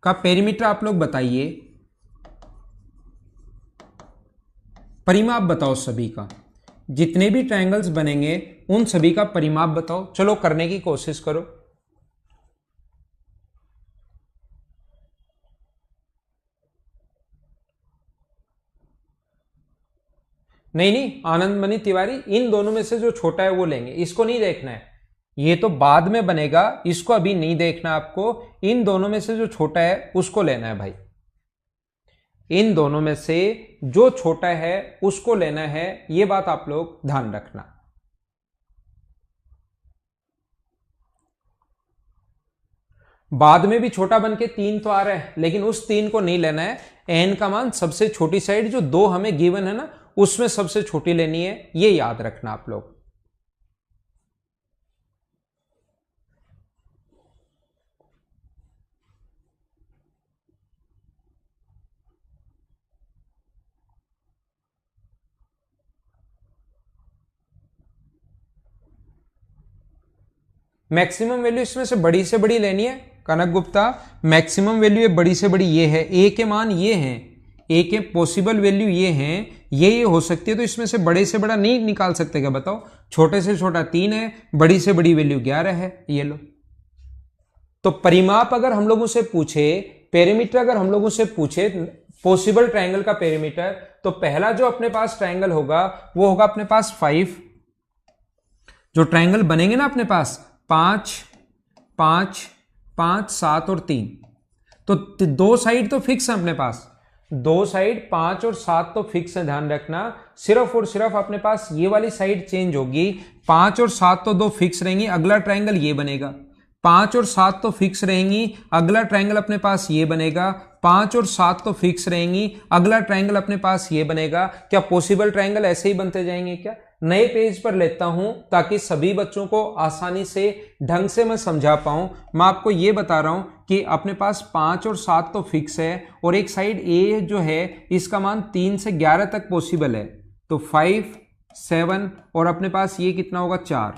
पेरीमीटर आप लोग बताइए, परिमाप बताओ सभी का, जितने भी ट्रायंगल्स बनेंगे उन सभी का परिमाप बताओ। चलो करने की कोशिश करो। नहीं नहीं आनंद मणि तिवारी, इन दोनों में से जो छोटा है वो लेंगे, इसको नहीं देखना है, ये तो बाद में बनेगा, इसको अभी नहीं देखना आपको। इन दोनों में से जो छोटा है उसको लेना है भाई, इन दोनों में से जो छोटा है उसको लेना है, ये बात आप लोग ध्यान रखना। बाद में भी छोटा बन के 3 तो आ रहा है, लेकिन उस 3 को नहीं लेना है। एन का मान सबसे छोटी साइड जो 2 हमें गिवन है ना, उसमें सबसे छोटी लेनी है, ये याद रखना आप लोग। मैक्सिमम वैल्यू इसमें से बड़ी लेनी है कनक गुप्ता, मैक्सिमम वैल्यू बड़ी से बड़ी ये है, ए के मान ये हैं, ए के पॉसिबल वैल्यू ये हैं, ये हो सकती है, तो इसमें से बड़ा नहीं निकाल सकते क्या बताओ। छोटे से छोटा 3 है, बड़ी से बड़ी वैल्यू 11 है, ये लो। तो परिमाप अगर हम लोगों से पूछे, पेरीमीटर अगर हम लोगों से पूछे पॉसिबल ट्रायंगल का पेरीमीटर, तो पहला जो अपने पास ट्रायंगल होगा वो होगा अपने पास 5। जो ट्रायंगल बनेंगे ना अपने पास 5 5 5 7 और 3, तो 2 साइड तो फिक्स है अपने पास, 2 साइड 5 और 7 तो फिक्स है, ध्यान रखना। सिर्फ और सिर्फ अपने पास ये वाली साइड चेंज होगी, 5 और 7 तो 2 फिक्स रहेंगी, अगला ट्रायंगल ये बनेगा। 5 और 7 तो फिक्स रहेंगी, अगला ट्रायंगल अपने पास ये बनेगा। 5 और 7 तो फिक्स रहेंगी, अगला ट्रायंगल अपने पास ये बनेगा। क्या पॉसिबल ट्रायंगल ऐसे ही बनते जाएंगे क्या? नए पेज पर लेता हूं ताकि सभी बच्चों को आसानी से ढंग से मैं समझा पाऊं। मैं आपको ये बता रहा हूं कि अपने पास 5 और 7 तो फिक्स है, और एक साइड ए जो है इसका मान 3 से 11 तक पॉसिबल है, तो 5 7 और अपने पास ये कितना होगा 4,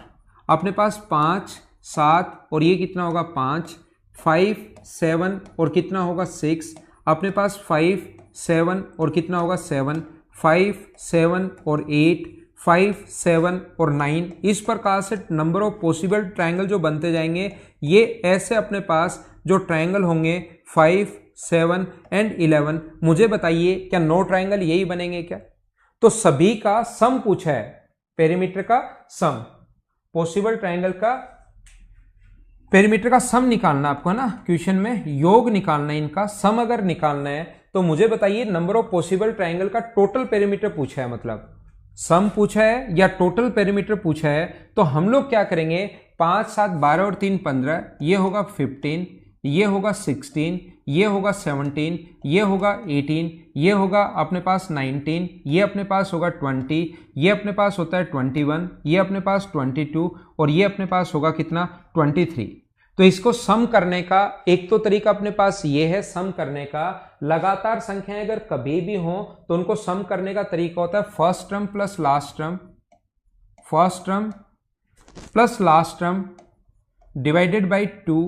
अपने पास 5 7 और ये कितना होगा 5, 5 7 और कितना होगा 6, अपने पास 5 7 और कितना होगा 7, 5 7 और 8, 5 7 और 9। इस प्रकार से नंबर ऑफ पॉसिबल ट्रायंगल जो बनते जाएंगे, ये ऐसे अपने पास जो ट्रायंगल होंगे 5 7 एंड 11। मुझे बताइए क्या 9 ट्रायंगल यही बनेंगे क्या? तो सभी का सम पूछा है, पेरीमीटर का सम, पॉसिबल ट्रायंगल का पेरीमीटर का सम निकालना आपको है ना, क्वेश्चन में योग निकालना है, इनका सम अगर निकालना है तो मुझे बताइए नंबर ऑफ पॉसिबल ट्रायंगल का टोटल पेरीमीटर पूछा है, मतलब सम पूछा है या टोटल पेरीमीटर पूछा है। तो हम लोग क्या करेंगे, 5 7 12 और 3 15, ये होगा 15, ये होगा 16, ये होगा 17, ये होगा 18, ये होगा अपने पास 19, ये अपने पास होगा 20, ये अपने पास होता है 21, ये अपने पास 22 और ये अपने पास होगा कितना 23। तो इसको सम करने का एक तो तरीका अपने पास ये है सम करने का, लगातार संख्याएं अगर कभी भी हो तो उनको सम करने का तरीका होता है first term plus last term, first term plus last term divided by 2,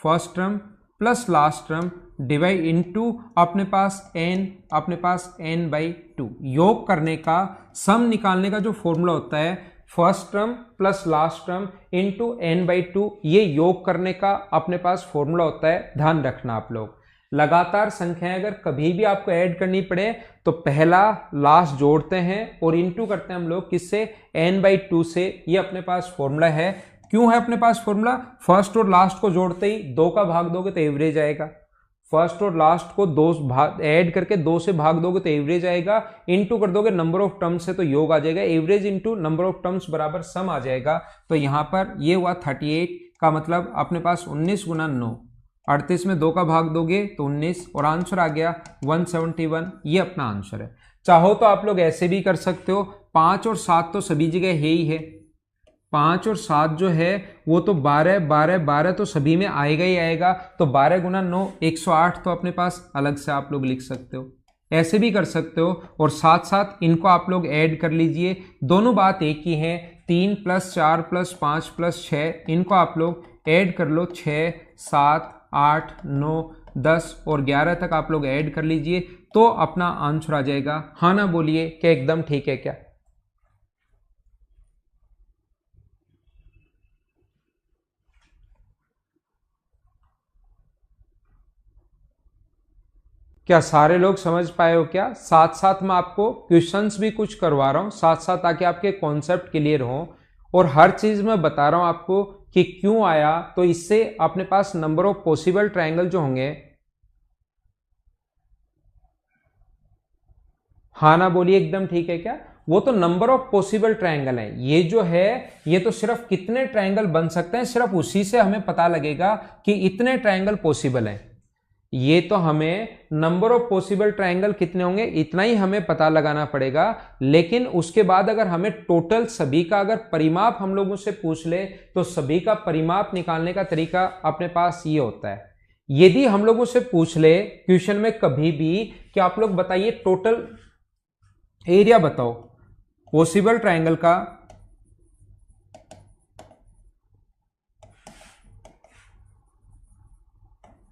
first term plus last term divide into अपने पास n बाई 2। योग करने का सम निकालने का जो फॉर्मूला होता है first term plus last term into n by 2, ये योग करने का अपने पास फॉर्मूला होता है। ध्यान रखना आप लोग, लगातार संख्याएं अगर कभी भी आपको ऐड करनी पड़े तो पहला लास्ट जोड़ते हैं और इंटू करते हैं हम लोग किससे, n बाई 2 से। ये अपने पास फॉर्मूला है। क्यों है अपने पास फॉर्मूला, फर्स्ट और लास्ट को जोड़ते ही 2 का भाग दोगे तो एवरेज आएगा, फर्स्ट और लास्ट को 2 भाग ऐड करके 2 से भाग दोगे तो एवरेज आएगा, इनटू कर दोगे नंबर ऑफ टर्म्स से तो योग आ जाएगा, average into number of terms बराबर सम आ जाएगा। तो यहां पर ये हुआ 38 का मतलब अपने पास 19 गुना 9, 38 में 2 का भाग दोगे तो 19 और आंसर आ गया 171। ये अपना आंसर है। चाहो तो आप लोग ऐसे भी कर सकते हो, 5 और 7 तो सभी जगह है ही है, 5 और 7 जो है वो तो 12 12 12 तो सभी में आएगा ही आएगा। तो 12 गुना 9 108 तो अपने पास अलग से आप लोग लिख सकते हो, ऐसे भी कर सकते हो। और साथ साथ इनको आप लोग ऐड कर लीजिए, दोनों बात एक ही है, 3 + 4 + 5 + 6, इनको आप लोग ऐड कर लो, 6 7 8 9 10 और 11 तक आप लोग ऐड कर लीजिए तो अपना आंसर आ जाएगा। हाँ ना बोलिए, क्या एकदम ठीक है क्या? क्या सारे लोग समझ पाए हो क्या? साथ साथ मैं आपको क्वेश्चंस भी कुछ करवा रहा हूं साथ साथ, ताकि आपके कॉन्सेप्ट क्लियर हो और हर चीज मैं बता रहा हूं आपको कि क्यों आया। तो इससे अपने पास नंबर ऑफ पॉसिबल ट्रायंगल जो होंगे, हाँ ना बोलिए एकदम ठीक है क्या? वो तो नंबर ऑफ पॉसिबल ट्रायंगल है, ये जो है ये तो सिर्फ कितने ट्रायंगल बन सकते हैं, सिर्फ उसी से हमें पता लगेगा कि इतने ट्रायंगल पॉसिबल हैं। ये तो हमें नंबर ऑफ पॉसिबल ट्रायंगल कितने होंगे इतना ही हमें पता लगाना पड़ेगा। लेकिन उसके बाद अगर हमें टोटल सभी का अगर परिमाप हम लोगों से पूछ ले तो सभी का परिमाप निकालने का तरीका अपने पास ये होता है। यदि हम लोगों से पूछ ले क्वेश्चन में कभी भी कि आप लोग बताइए टोटल एरिया बताओ पॉसिबल ट्रायंगल का,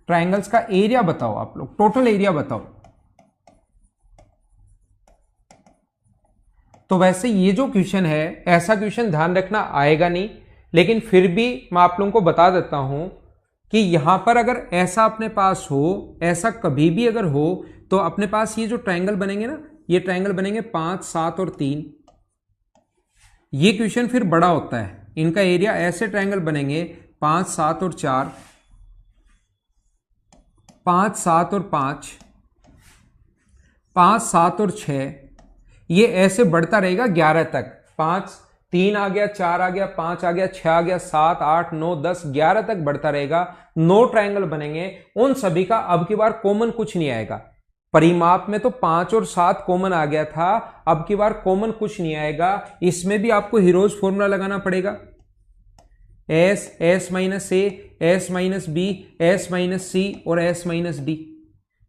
ट्रायंगल्स का एरिया बताओ, आप लोग टोटल एरिया बताओ। तो वैसे ये जो क्वेश्चन है ऐसा क्वेश्चन ध्यान रखना आएगा नहीं, लेकिन फिर भी मैं आप लोगों को बता देता हूं कि यहां पर अगर ऐसा अपने पास हो, ऐसा कभी भी अगर हो तो अपने पास ये जो ट्रायंगल बनेंगे ना, ये ट्रायंगल बनेंगे 5 7 और 3। ये क्वेश्चन फिर बड़ा होता है, इनका एरिया ऐसे ट्रायंगल बनेंगे 5 7 और 4, 5 7 और 5, 5 7 और 6, ये ऐसे बढ़ता रहेगा 11 तक। 5 3 आ गया, 4 आ गया, 5 आ गया, 6 आ गया, 7 8 9 10 11 तक बढ़ता रहेगा। 9 ट्रायंगल बनेंगे, उन सभी का अब की बार कॉमन कुछ नहीं आएगा। परिमाप में तो 5 और 7 कॉमन आ गया था, अब की बार कॉमन कुछ नहीं आएगा। इसमें भी आपको हीरोज फॉर्मूला लगाना पड़ेगा, S S minus A, S minus B, S minus C और एस माइनस डी।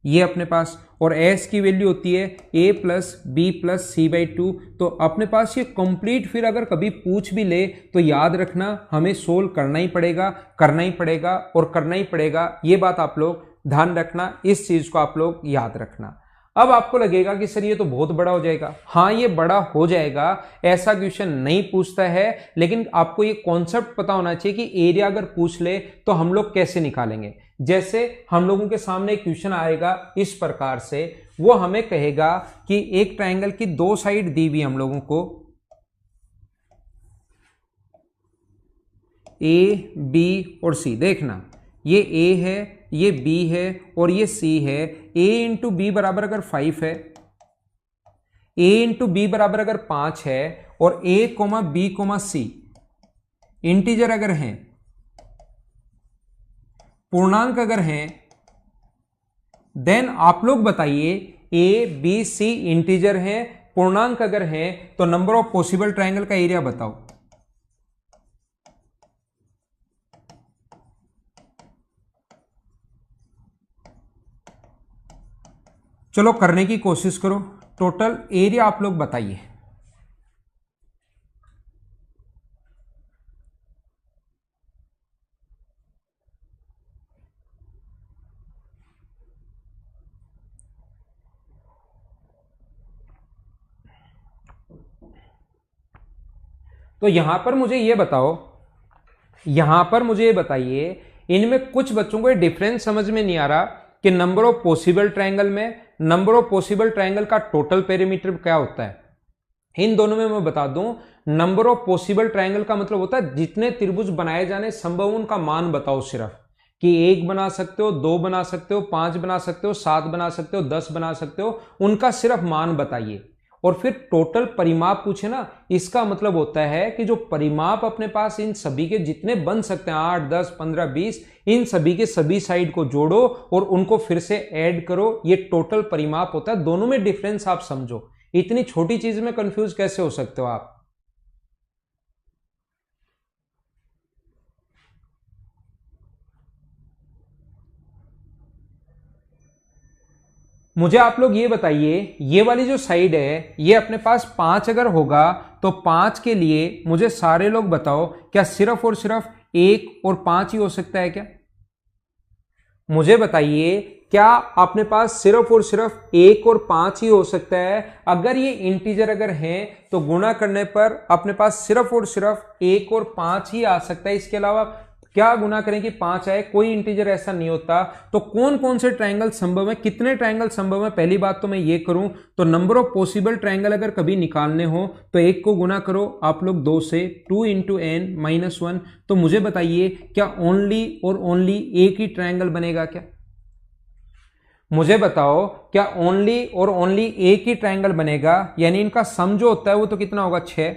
ये अपने पास, और s की वैल्यू होती है a plus B plus C by two. तो अपने पास ये कंप्लीट, फिर अगर कभी पूछ भी ले तो याद रखना हमें सोल्व करना ही पड़ेगा, करना ही पड़ेगा और करना ही पड़ेगा। ये बात आप लोग ध्यान रखना, इस चीज को आप लोग याद रखना। अब आपको लगेगा कि सर ये तो बहुत बड़ा हो जाएगा। हाँ, ये बड़ा हो जाएगा, ऐसा क्वेश्चन नहीं पूछता है, लेकिन आपको ये कॉन्सेप्ट पता होना चाहिए कि एरिया अगर पूछ ले तो हम लोग कैसे निकालेंगे। जैसे हम लोगों के सामने एक क्वेश्चन आएगा इस प्रकार से, वो हमें कहेगा कि एक ट्रायंगल की दो साइड दी हुई हम लोगों को, ए बी और सी। देखना, ये ए है, ये बी है और ये सी है। ए इंटू बी बराबर अगर 5 है, ए इंटू बी बराबर अगर 5 है, और A comma B comma C integer अगर हैं, पूर्णांक अगर हैं, देन आप लोग बताइए ए बी सी इंटीजर हैं, पूर्णांक अगर हैं, तो नंबर ऑफ पॉसिबल ट्रायंगल का एरिया बताओ। चलो करने की कोशिश करो, टोटल एरिया आप लोग बताइए। तो यहां पर मुझे ये बताओ, यहां पर मुझे ये बताइए, इनमें कुछ बच्चों को डिफरेंस समझ में नहीं आ रहा कि नंबर ऑफ पॉसिबल ट्रायंगल में नंबर ऑफ पॉसिबल ट्रायंगल का टोटल पेरीमीटर क्या होता है। इन दोनों में मैं बता दूं, नंबर ऑफ पॉसिबल ट्रायंगल का मतलब होता है जितने त्रिभुज बनाए जाने संभव उनका मान बताओ, सिर्फ कि 1 बना सकते हो, 2 बना सकते हो, 5 बना सकते हो, 7 बना सकते हो, 10 बना सकते हो, उनका सिर्फ मान बताइए। और फिर टोटल परिमाप पूछे ना, इसका मतलब होता है कि जो परिमाप अपने पास इन सभी के जितने बन सकते हैं 8, 10, 15, 20, इन सभी के सभी साइड को जोड़ो और उनको फिर से ऐड करो, ये टोटल परिमाप होता है। दोनों में डिफरेंस आप समझो, इतनी छोटी चीज में कंफ्यूज कैसे हो सकते हो आप। मुझे आप लोग ये बताइए, ये वाली जो साइड है ये अपने पास 5 अगर होगा तो 5 के लिए मुझे सारे लोग बताओ, क्या सिर्फ और सिर्फ 1 और 5 ही हो सकता है क्या? मुझे बताइए, क्या अपने पास सिर्फ और सिर्फ 1 और 5 ही हो सकता है? अगर ये इंटीजर अगर हैं तो गुणा करने पर अपने पास सिर्फ और सिर्फ 1 और 5 ही आ सकता है, इसके अलावा क्या गुना करें कि 5 आए? कोई इंटीजर ऐसा नहीं होता। तो कौन कौन से ट्रायंगल संभव है, कितने ट्रायंगल संभव है? पहली बात तो मैं ये करूं तो नंबर ऑफ पॉसिबल ट्रायंगल अगर कभी निकालने हो तो 1 को गुना करो आप लोग 2 से, 2 इंटू एन माइनस 1। तो मुझे बताइए, क्या ओनली और ओनली एक ही ट्रायंगल बनेगा क्या? मुझे बताओ, क्या ओनली और ओनली एक ही ट्रायंगल बनेगा? यानी इनका सम जो होता है वो तो कितना होगा? 6।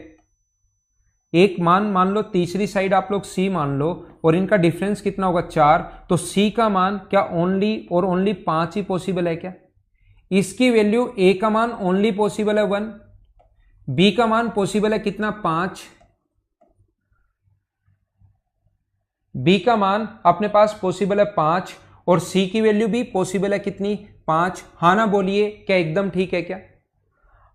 एक मान लो, तीसरी साइड आप लोग सी मान लो, और इनका डिफरेंस कितना होगा? 4। तो सी का मान क्या ओनली और ओनली 5 ही पॉसिबल है क्या? इसकी वैल्यू ए का मान ओनली पॉसिबल है 1, बी का मान पॉसिबल है कितना? 5, बी का मान अपने पास पॉसिबल है 5, और सी की वैल्यू भी पॉसिबल है कितनी? 5। हाँ ना बोलिए, क्या एकदम ठीक है क्या?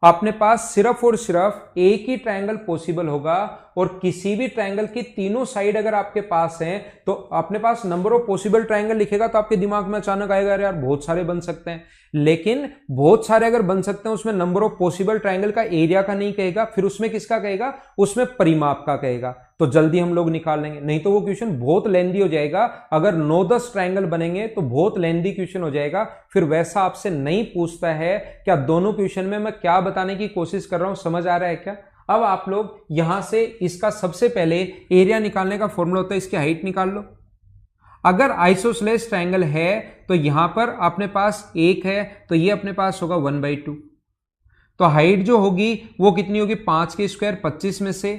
अपने पास सिर्फ और सिर्फ एक ही ट्रायंगल पॉसिबल होगा, और किसी भी ट्रायंगल की तीनों साइड अगर आपके पास हैं तो अपने पास नंबर ऑफ पॉसिबल ट्रायंगल लिखेगा तो आपके दिमाग में अचानक आएगा यार बहुत सारे बन सकते हैं, लेकिन बहुत सारे अगर बन सकते हैं उसमें नंबर ऑफ पॉसिबल ट्रायंगल का एरिया का नहीं कहेगा, फिर उसमें किसका कहेगा? उसमें परिमाप का कहेगा। तो जल्दी हम लोग निकाल लेंगे, नहीं तो वो क्वेश्चन बहुत लेंदी हो जाएगा। अगर 9-10 ट्रायंगल बनेंगे तो बहुत लेंदी क्वेश्चन हो जाएगा, फिर वैसा आपसे नहीं पूछता है। क्या दोनों क्वेश्चन में मैं क्या बताने की कोशिश कर रहा हूं समझ आ रहा है क्या? अब आप लोग यहां से इसका सबसे पहले एरिया निकालने का फॉर्मूला होता है इसकी हाइट निकाल लो। अगर आइसोसेलेस ट्रायंगल है तो यहां पर अपने पास 1 है तो ये अपने पास होगा 1/2। तो हाइट जो होगी वो कितनी होगी? 5 के स्क्वायर 25 में से,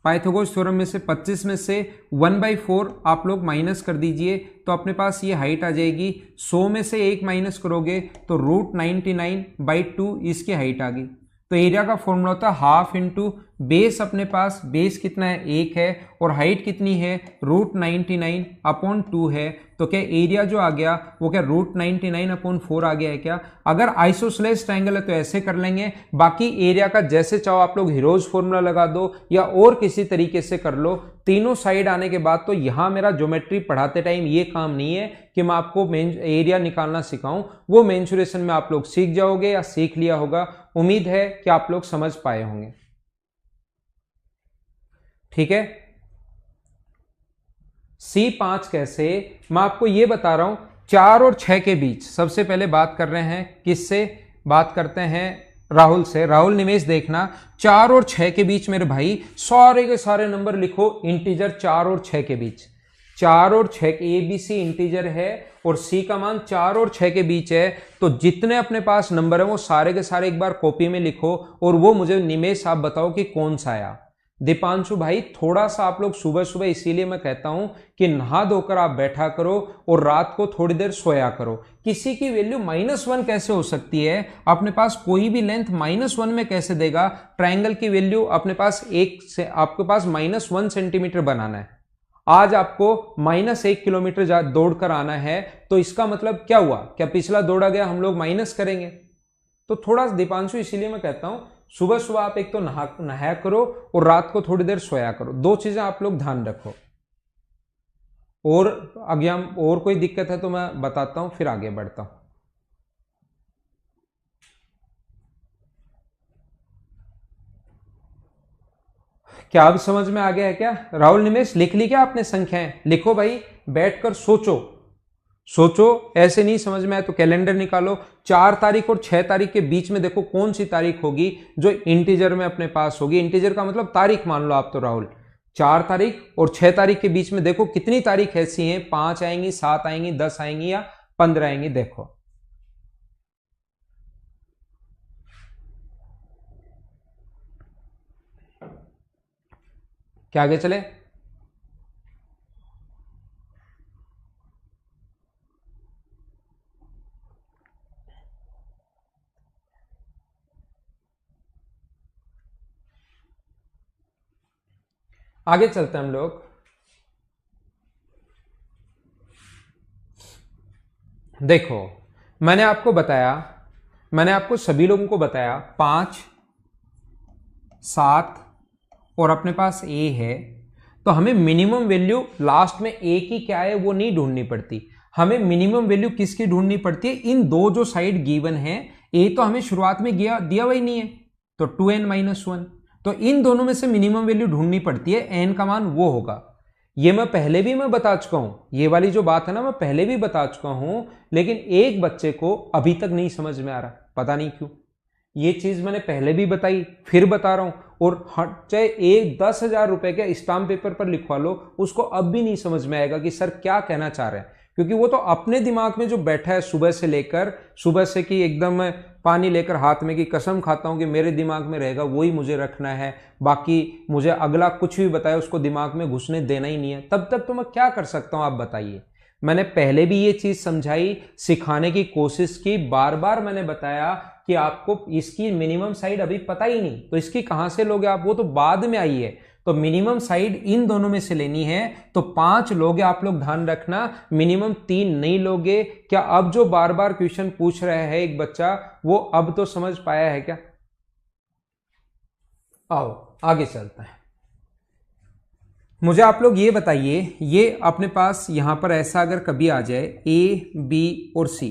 पाइथागोरस थ्योरम में से 25 में से 1/4 आप लोग माइनस कर दीजिए, तो अपने पास ये हाइट आ जाएगी। 100 में से 1 माइनस करोगे तो √99/2 इसकी हाइट आ गई। तो एरिया का फॉर्मूला होता है हाफ इंटू बेस, अपने पास बेस कितना है 1 है और हाइट कितनी है √99/2 है। तो क्या एरिया जो आ गया वो क्या √99/4 आ गया है क्या? अगर आइसोसेलेस ट्रायंगल है तो ऐसे कर लेंगे, बाकी एरिया का जैसे चाहो आप लोग हीरोज फॉर्मूला लगा दो या और किसी तरीके से कर लो। तीनों साइड आने के बाद तो यहां मेरा ज्योमेट्री पढ़ाते टाइम ये काम नहीं है कि मैं आपको एरिया निकालना सिखाऊं, वो मेंसुरेशन में आप लोग सीख जाओगे या सीख लिया होगा। उम्मीद है कि आप लोग समझ पाए होंगे। ठीक है, C5 कैसे, मैं आपको यह बता रहा हूं। 4 और 6 के बीच सबसे पहले बात कर रहे हैं, किससे बात करते हैं? राहुल से। राहुल निमेश देखना, 4 और 6 के बीच मेरे भाई सारे के सारे नंबर लिखो इंटीजर 4 और 6 के बीच। 4 और 6 ABC इंटीजर है और C का मान 4 और 6 के बीच है। तो जितने अपने पास नंबर है वो सारे के सारे एक बार कॉपी में लिखो और वो मुझे निमेश आप बताओ कि कौन सा आया। दीपांशु भाई थोड़ा सा आप लोग सुबह सुबह, इसीलिए मैं कहता हूं कि नहा धोकर आप बैठा करो और रात को थोड़ी देर सोया करो। किसी की वैल्यू -1 कैसे हो सकती है? अपने पास कोई भी लेंथ -1 में कैसे देगा? ट्रायंगल की वैल्यू अपने पास एक से, आपके पास -1 सेंटीमीटर बनाना है। आज आपको -1 किलोमीटर दौड़कर आना है, तो इसका मतलब क्या हुआ? क्या पिछला दौड़ा गया हम लोग माइनस करेंगे? तो थोड़ा दीपांशु, इसीलिए मैं कहता हूं सुबह सुबह आप एक तो नहाया करो और रात को थोड़ी देर सोया करो। 2 चीजें आप लोग ध्यान रखो। और आगे और कोई दिक्कत है तो मैं बताता हूं, फिर आगे बढ़ता हूं। क्या अब समझ में आ गया है क्या? राहुल निमेश लिख ली क्या आपने संख्याएं? लिखो भाई, बैठकर सोचो। सोचो, ऐसे नहीं समझ में आए तो कैलेंडर निकालो। 4 तारीख और 6 तारीख के बीच में देखो कौन सी तारीख होगी जो इंटीजर में अपने पास होगी। इंटीजर का मतलब तारीख मान लो आप तो राहुल। 4 तारीख और 6 तारीख के बीच में देखो कितनी तारीख ऐसी हैं, 5 आएंगी, 7 आएंगी, 10 आएंगी या 15 आएंगी। देखो क्या आगे चले? आगे चलते हैं हम लोग। देखो, मैंने आपको बताया, मैंने आपको सभी लोगों को बताया 5, 7 और अपने पास ए है। तो हमें मिनिमम वैल्यू लास्ट में ए की क्या है वो नहीं ढूंढनी पड़ती, हमें मिनिमम वैल्यू किसकी ढूंढनी पड़ती है? इन दो जो साइड गिवन है, ए तो हमें शुरुआत में दिया हुआ ही नहीं है, तो 2n-1। तो इन दोनों में से मिनिमम वैल्यू ढूंढनी पड़ती है, एन का मान वो होगा। ये मैं पहले भी मैं बता चुका हूं, ये वाली जो बात है ना मैं पहले भी बता चुका हूं, लेकिन एक बच्चे को अभी तक नहीं समझ में आ रहा, पता नहीं क्यों। ये चीज मैंने पहले भी बताई, फिर बता रहा हूं। और चाहे एक 10,000 रुपए के स्टाम्प पेपर पर लिखवा लो, उसको अब भी नहीं समझ में आएगा कि सर क्या कहना चाह रहे हैं, क्योंकि वो तो अपने दिमाग में जो बैठा है सुबह से लेकर, सुबह से कि एकदम मैं पानी लेकर हाथ में की कसम खाता हूं कि मेरे दिमाग में रहेगा वही मुझे रखना है, बाकी मुझे अगला कुछ भी बताए उसको दिमाग में घुसने देना ही नहीं है। तब तक तो मैं क्या कर सकता हूं, आप बताइए। मैंने पहले भी ये चीज समझाई, सिखाने की कोशिश की, बार बार मैंने बताया कि आपको इसकी मिनिमम साइड अभी पता ही नहीं, तो इसकी कहां से लोगे आप, वो तो बाद में आई है। तो मिनिमम साइड इन दोनों में से लेनी है, तो 5 लोगे आप लोग, ध्यान रखना, मिनिमम 3 नहीं लोगे। क्या अब जो बार बार क्वेश्चन पूछ रहा है एक बच्चा, वो अब तो समझ पाया है क्या? आओ आगे चलते हैं। मुझे आप लोग ये बताइए, ये अपने पास यहां पर ऐसा अगर कभी आ जाए ए बी और सी,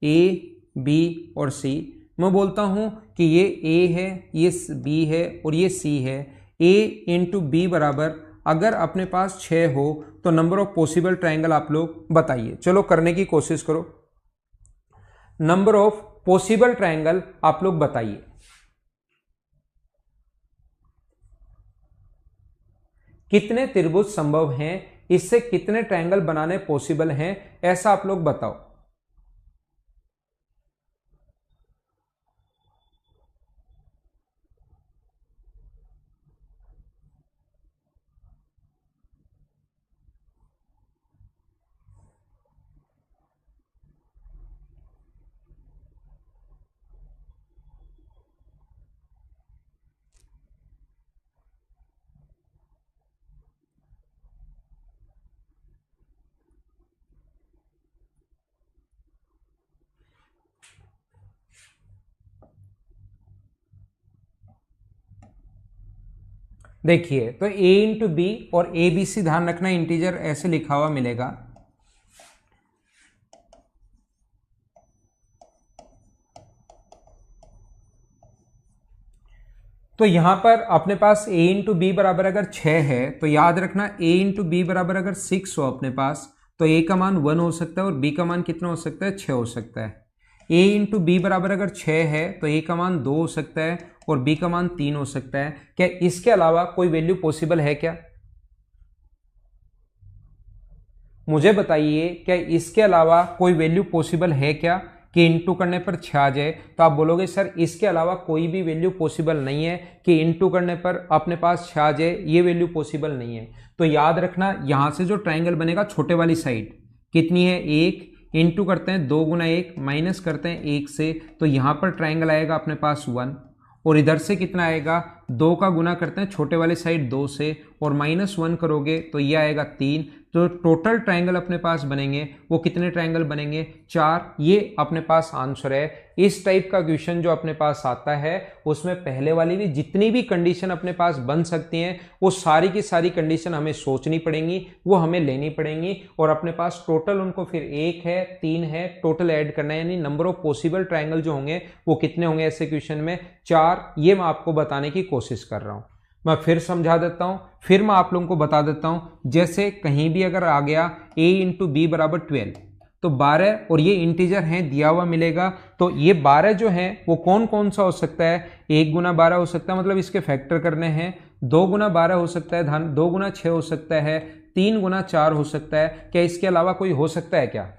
ए बी और सी, मैं बोलता हूं कि ये ए है, ये बी है और ये सी है। ए इंटू बी बराबर, अगर अपने पास 6 हो तो नंबर ऑफ पॉसिबल ट्रायंगल आप लोग बताइए। चलो करने की कोशिश करो, नंबर ऑफ पॉसिबल ट्रायंगल आप लोग बताइए। कितने त्रिभुज संभव हैं, इससे कितने ट्रायंगल बनाने पॉसिबल हैं, ऐसा आप लोग बताओ। देखिए तो a इंटू बी और ए बी सी ध्यान रखना इंटीजर ऐसे लिखा हुआ मिलेगा। तो यहां पर अपने पास a इंटू बी बराबर अगर 6 है तो याद रखना a इंटू बी बराबर अगर 6 हो अपने पास तो a का मान 1 हो सकता है और b का मान कितना हो सकता है, 6 हो सकता है। a इंटू बी बराबर अगर 6 है तो a का मान 2 हो सकता है और b का मान 3 हो सकता है। क्या इसके अलावा कोई वैल्यू पॉसिबल है क्या? मुझे बताइए, क्या इसके अलावा कोई वैल्यू पॉसिबल है क्या कि इंटू करने पर 6 आ जाए? तो आप बोलोगे सर इसके अलावा कोई भी वैल्यू पॉसिबल नहीं है कि इंटू करने पर अपने पास 6 आ जाए, ये वैल्यू पॉसिबल नहीं है। तो याद रखना यहां से जो ट्राइंगल बनेगा छोटे वाली साइड कितनी है, 1 इंटू करते हैं 2 गुना 1 माइनस करते हैं 1 से, तो यहां पर ट्राइंगल आएगा अपने पास 1 और इधर से कितना आएगा, 2 का गुना करते हैं छोटे वाले साइड 2 से और -1 करोगे तो ये आएगा 3। तो टोटल ट्राइंगल अपने पास बनेंगे वो कितने ट्राइंगल बनेंगे, 4। ये अपने पास आंसर है। इस टाइप का क्वेश्चन जो अपने पास आता है उसमें पहले वाली भी जितनी भी कंडीशन अपने पास बन सकती हैं वो सारी की सारी कंडीशन हमें सोचनी पड़ेंगी, वो हमें लेनी पड़ेंगी और अपने पास टोटल उनको फिर 1 है 3 है टोटल ऐड करना है, यानी नंबर ऑफ पॉसिबल ट्राइंगल जो होंगे वो कितने होंगे ऐसे क्वेश्चन में, 4। ये मैं आपको बताने की कोशिश कर रहा हूं। मैं फिर समझा देता हूं, फिर मैं आप लोगों को बता देता हूं। जैसे कहीं भी अगर आ गया a इंटू बी बराबर 12 तो 12 और ये इंटीजर हैं दिया हुआ मिलेगा, तो ये 12 जो है वो कौन कौन सा हो सकता है, 1 गुना 12 हो सकता है, मतलब इसके फैक्टर करने हैं, 2 गुना 12 हो सकता है, धन 2 गुना 6 हो सकता है, 3 गुना 4 हो सकता है। क्या इसके अलावा कोई हो सकता है क्या?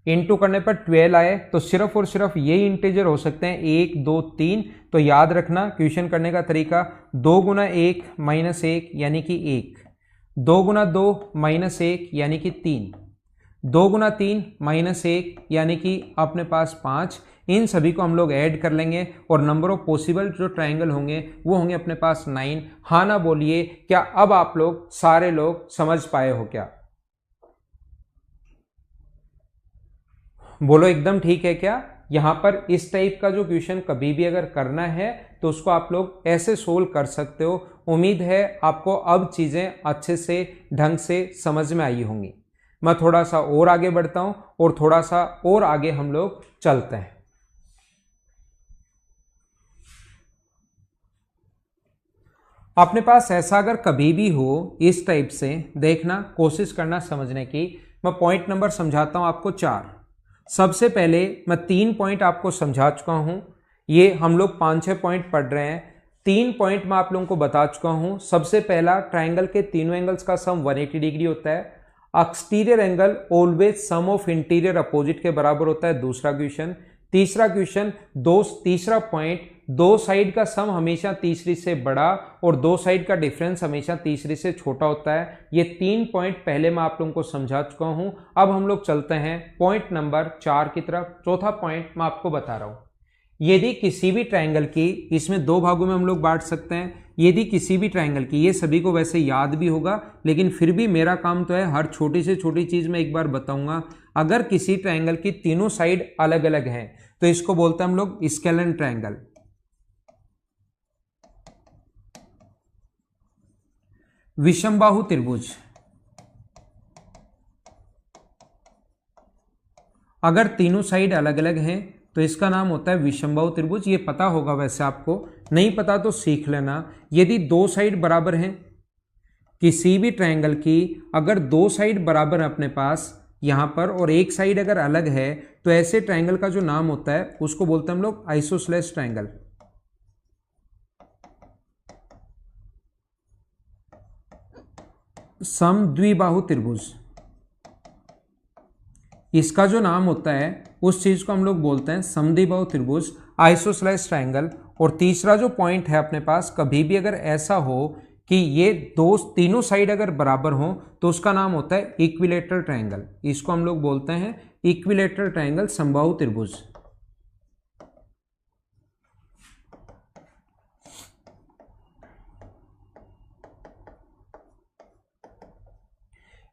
इंटू करने पर 12 आए तो सिर्फ और सिर्फ ये इंटीजर हो सकते हैं 1 2 3। तो याद रखना क्वेश्चन करने का तरीका, 2 गुना 1 माइनस 1 यानी कि 1, 2 गुना 2 माइनस 1 यानी कि 3, 2 गुना 3 माइनस 1 यानी कि अपने पास 5। इन सभी को हम लोग ऐड कर लेंगे और नंबर ऑफ पॉसिबल जो ट्राइंगल होंगे वो होंगे अपने पास 9। हाँ ना बोलिए, क्या अब आप लोग सारे लोग समझ पाए हो क्या? बोलो एकदम ठीक है क्या? यहां पर इस टाइप का जो क्वेश्चन कभी भी अगर करना है तो उसको आप लोग ऐसे सोल्व कर सकते हो। उम्मीद है आपको अब चीजें अच्छे से ढंग से समझ में आई होंगी। मैं थोड़ा सा और आगे बढ़ता हूं और थोड़ा सा और आगे हम लोग चलते हैं। अपने पास ऐसा अगर कभी भी हो इस टाइप से, देखना कोशिश करना समझने की। मैं पॉइंट नंबर समझाता हूं आपको 4। सबसे पहले मैं 3 पॉइंट आपको समझा चुका हूं, ये हम लोग 5-6 पॉइंट पढ़ रहे हैं। 3 पॉइंट मैं आप लोगों को बता चुका हूं। सबसे पहला, ट्राइंगल के तीनों एंगल्स का सम 180 डिग्री होता है। Exterior angle always sum of interior opposite के बराबर होता है, दूसरा क्वेश्चन। तीसरा क्वेश्चन, तीसरा पॉइंट, दो साइड का सम हमेशा तीसरी से बड़ा और दो साइड का डिफरेंस हमेशा तीसरी से छोटा होता है। ये 3 पॉइंट पहले मैं आप लोगों को समझा चुका हूं। अब हम लोग चलते हैं पॉइंट नंबर 4 की तरफ। चौथा पॉइंट मैं आपको बता रहा हूं, यदि किसी भी ट्राइंगल की, इसमें 2 भागों में हम लोग बांट सकते हैं। यदि किसी भी ट्राइंगल की, ये सभी को वैसे याद भी होगा लेकिन फिर भी मेरा काम तो है हर छोटी से छोटी चीज में एक बार बताऊंगा। अगर किसी ट्राइंगल की तीनों साइड अलग अलग हैं तो इसको बोलते हैं हम लोग स्केलन ट्राइंगल। विषमबाहु त्रिभुज, अगर तीनों साइड अलग अलग हैं तो इसका नाम होता है विषमबाहु त्रिभुज। ये पता होगा वैसे आपको, नहीं पता तो सीख लेना। यदि दो साइड बराबर हैं किसी भी ट्रायंगल की, अगर दो साइड बराबर है अपने पास यहां पर और एक साइड अगर अलग है तो ऐसे ट्रायंगल का जो नाम होता है उसको बोलते हैं हम लोग आइसोसेलेस ट्रायंगल। समद्विबाहु त्रिभुज, इसका जो नाम होता है उस चीज को हम लोग बोलते हैं समद्विबाहु त्रिभुज, आइसोसेलेस ट्रायंगल। और तीसरा जो पॉइंट है अपने पास, कभी भी अगर ऐसा हो कि ये तीनों साइड अगर बराबर हो तो उसका नाम होता है इक्विलेटरल ट्रायंगल। इसको हम लोग बोलते हैं इक्विलेटरल ट्रायंगल, समबाहु त्रिभुज।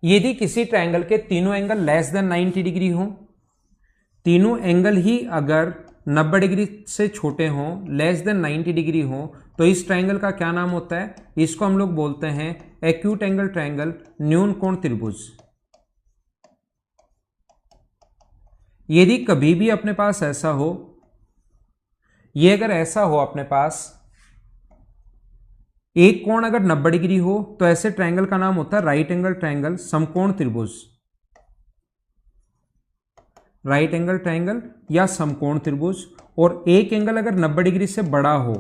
यदि किसी ट्रायंगल के तीनों एंगल लेस देन 90 डिग्री हो, तीनों एंगल ही अगर 90 डिग्री से छोटे हों, लेस देन 90 डिग्री हों, तो इस ट्रायंगल का क्या नाम होता है? इसको हम लोग बोलते हैं एक्यूट एंगल ट्रायंगल, न्यून कोण त्रिभुज। यदि कभी भी अपने पास ऐसा हो, ये अगर ऐसा हो अपने पास, एक कोण अगर 90 डिग्री हो तो ऐसे ट्रायंगल का नाम होता है राइट एंगल ट्रायंगल, समकोण त्रिभुज। राइट एंगल ट्रायंगल या समकोण त्रिभुज। और एक एंगल अगर 90 डिग्री से बड़ा हो,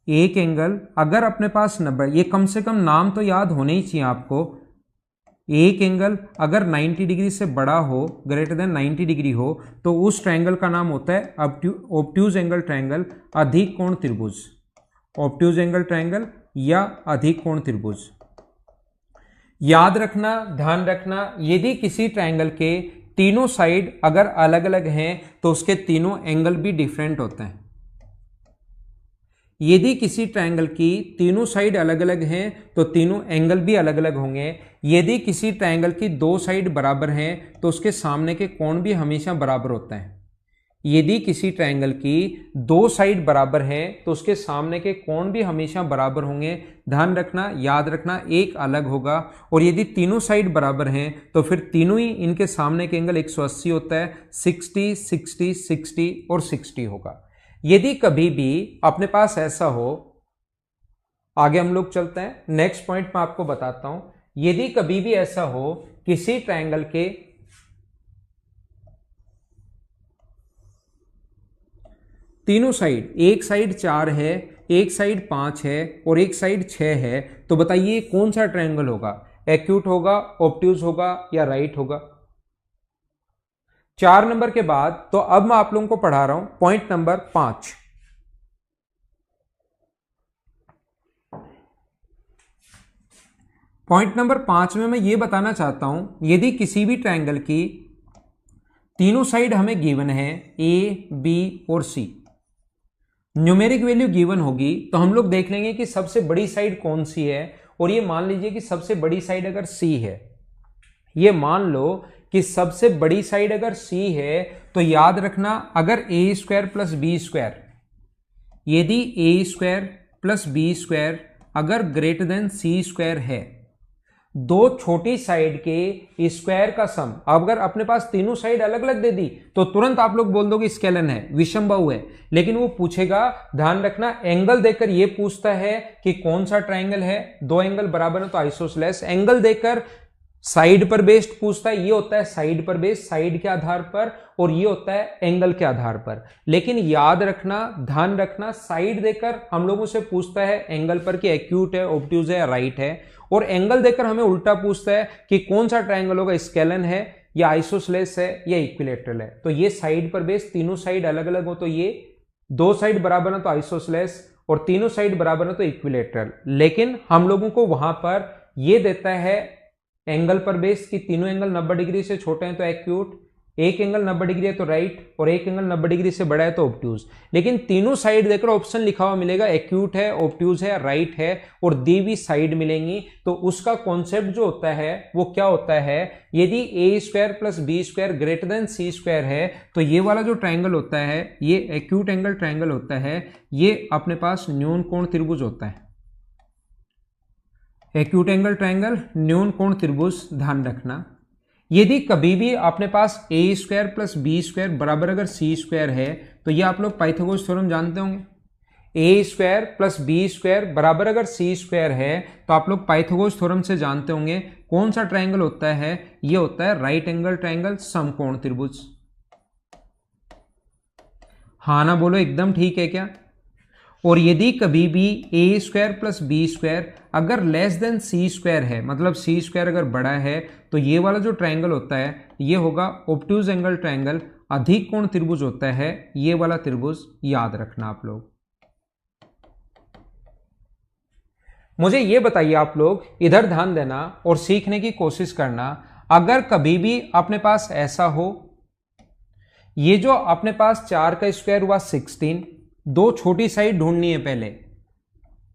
एक एंगल अगर अपने पास 90, ये कम से कम नाम तो याद होने ही चाहिए आपको। एक एंगल अगर 90 डिग्री से बड़ा हो, ग्रेटर देन 90 डिग्री हो, तो उस ट्रायंगल का नाम होता है ऑब्ट्यूज एंगल ट्रायंगल, अधिक कोण त्रिभुज। ऑब्ट्यूज एंगल ट्रायंगल या अधिक कोण त्रिभुज। याद रखना, ध्यान रखना, यदि किसी ट्रायंगल के तीनों साइड अगर अलग अलग हैं तो उसके तीनों एंगल भी डिफरेंट होते हैं। यदि किसी ट्रायंगल की तीनों साइड अलग अलग हैं तो तीनों एंगल भी अलग अलग होंगे। यदि किसी ट्रायंगल की दो साइड बराबर हैं तो उसके सामने के कोण भी हमेशा बराबर होते हैं। यदि किसी ट्रायंगल की दो साइड बराबर हैं तो उसके सामने के कोण भी हमेशा बराबर होंगे। ध्यान रखना, याद रखना, एक अलग होगा। और यदि तीनों साइड बराबर हैं तो फिर तीनों ही इनके सामने के एंगल 180 होता है, 60, 60, 60 और 60 होगा। यदि कभी भी अपने पास ऐसा हो, आगे हम लोग चलते हैं, नेक्स्ट पॉइंट में आपको बताता हूं। यदि कभी भी ऐसा हो किसी ट्रायंगल के तीनों साइड, एक साइड 4 है, एक साइड 5 है और एक साइड 6 है, तो बताइए कौन सा ट्रायंगल होगा? एक्यूट होगा, ऑब्ट्यूज होगा या राइट होगा? 4 नंबर के बाद तो अब मैं आप लोगों को पढ़ा रहा हूं पॉइंट नंबर 5। पॉइंट नंबर 5 में मैं ये बताना चाहता हूं, यदि किसी भी ट्रायंगल की तीनों साइड हमें गिवन है, ए, बी और सी, न्यूमेरिक वैल्यू गिवन होगी, तो हम लोग देख लेंगे कि सबसे बड़ी साइड कौन सी है। और ये मान लीजिए कि सबसे बड़ी साइड अगर सी है, ये मान लो कि सबसे बड़ी साइड अगर सी है, तो याद रखना अगर ए स्क्वायर प्लस बी स्क्वायर, यदि A square plus B square अगर ग्रेटर देन सी स्क्वायर है, दो छोटी साइड के स्क्वायर का सम, अगर अपने पास तीनों साइड अलग अलग दे दी तो तुरंत आप लोग बोल दोगे स्केलन है, विषम बहु है। लेकिन वो पूछेगा, ध्यान रखना, एंगल देकर ये पूछता है कि कौन सा ट्रायंगल है, दो एंगल बराबर है तो आइसोसेलेस। एंगल देकर साइड पर बेस्ड पूछता है, ये होता है साइड पर बेस्ड, साइड के आधार पर, और ये होता है एंगल के आधार पर। लेकिन याद रखना, ध्यान रखना, साइड देकर हम लोगों से पूछता है एंगल पर कि एक्यूट है, ऑब्ट्यूज है या राइट है, और एंगल देकर हमें उल्टा पूछता है कि कौन सा ट्रायंगल होगा, स्केलन है या आइसोसेलेस है या इक्विलैटरल है। तो ये साइड पर बेस्ड, तीनों साइड अलग अलग हो तो ये दो साइड बराबर है तो आइसोसेलेस, और तीनों साइड बराबर है तो इक्विलैटरल। लेकिन हम लोगों को वहां पर ये देता है एंगल पर बेस कि तीनों एंगल 90 डिग्री से छोटे हैं तो एक्यूट, एक एंगल 90 डिग्री है तो राइट, और एक एंगल 90 डिग्री से बड़ा है तो ऑब्ट्यूज। लेकिन तीनों साइड देकर ऑप्शन लिखा हुआ मिलेगा, एक्यूट है, ऑब्ट्यूज है, राइट है, और दी हुई साइड मिलेंगी। तो उसका कॉन्सेप्ट जो होता है वो क्या होता है, यदि A square plus B square greater than C square है, तो ये वाला जो ट्रायंगल होता है ये एक्यूट एंगल ट्रायंगल होता है, ये अपने पास न्यून कोण त्रिभुज होता है। एक्यूट एंगल ट्रायंगल, न्यून कोण त्रिभुज, ध्यान रखना। यदि कभी भी अपने पास ए स्क्वायर प्लस बी स्क्वायर बराबर अगर सी स्क्वायर है, तो ये आप लोग पाइथागोरस थ्योरम जानते होंगे। ए स्क्वायर प्लस बी स्क्वायर बराबर अगर सी स्क्वायर है तो आप लोग पाइथागोरस थ्योरम से जानते होंगे कौन सा ट्रायंगल होता है, ये होता है राइट एंगल ट्रायंगल, समकोण त्रिभुज। हाँ ना बोलो, एकदम ठीक है क्या? और यदि कभी भी ए स्क्वायर प्लस बी स्क्वायर अगर लेस देन सी स्क्वायर है, मतलब सी स्क्वायर अगर बड़ा है, तो ये वाला जो ट्रायंगल होता है ये होगा ऑब्ट्यूज एंगल ट्रायंगल, अधिक कोण त्रिभुज होता है ये वाला त्रिभुज। याद रखना आप लोग। मुझे ये बताइए, आप लोग इधर ध्यान देना और सीखने की कोशिश करना। अगर कभी भी अपने पास ऐसा हो, ये जो अपने पास 4 का स्क्वायर हुआ 16, दो छोटी साइड ढूंढनी है पहले।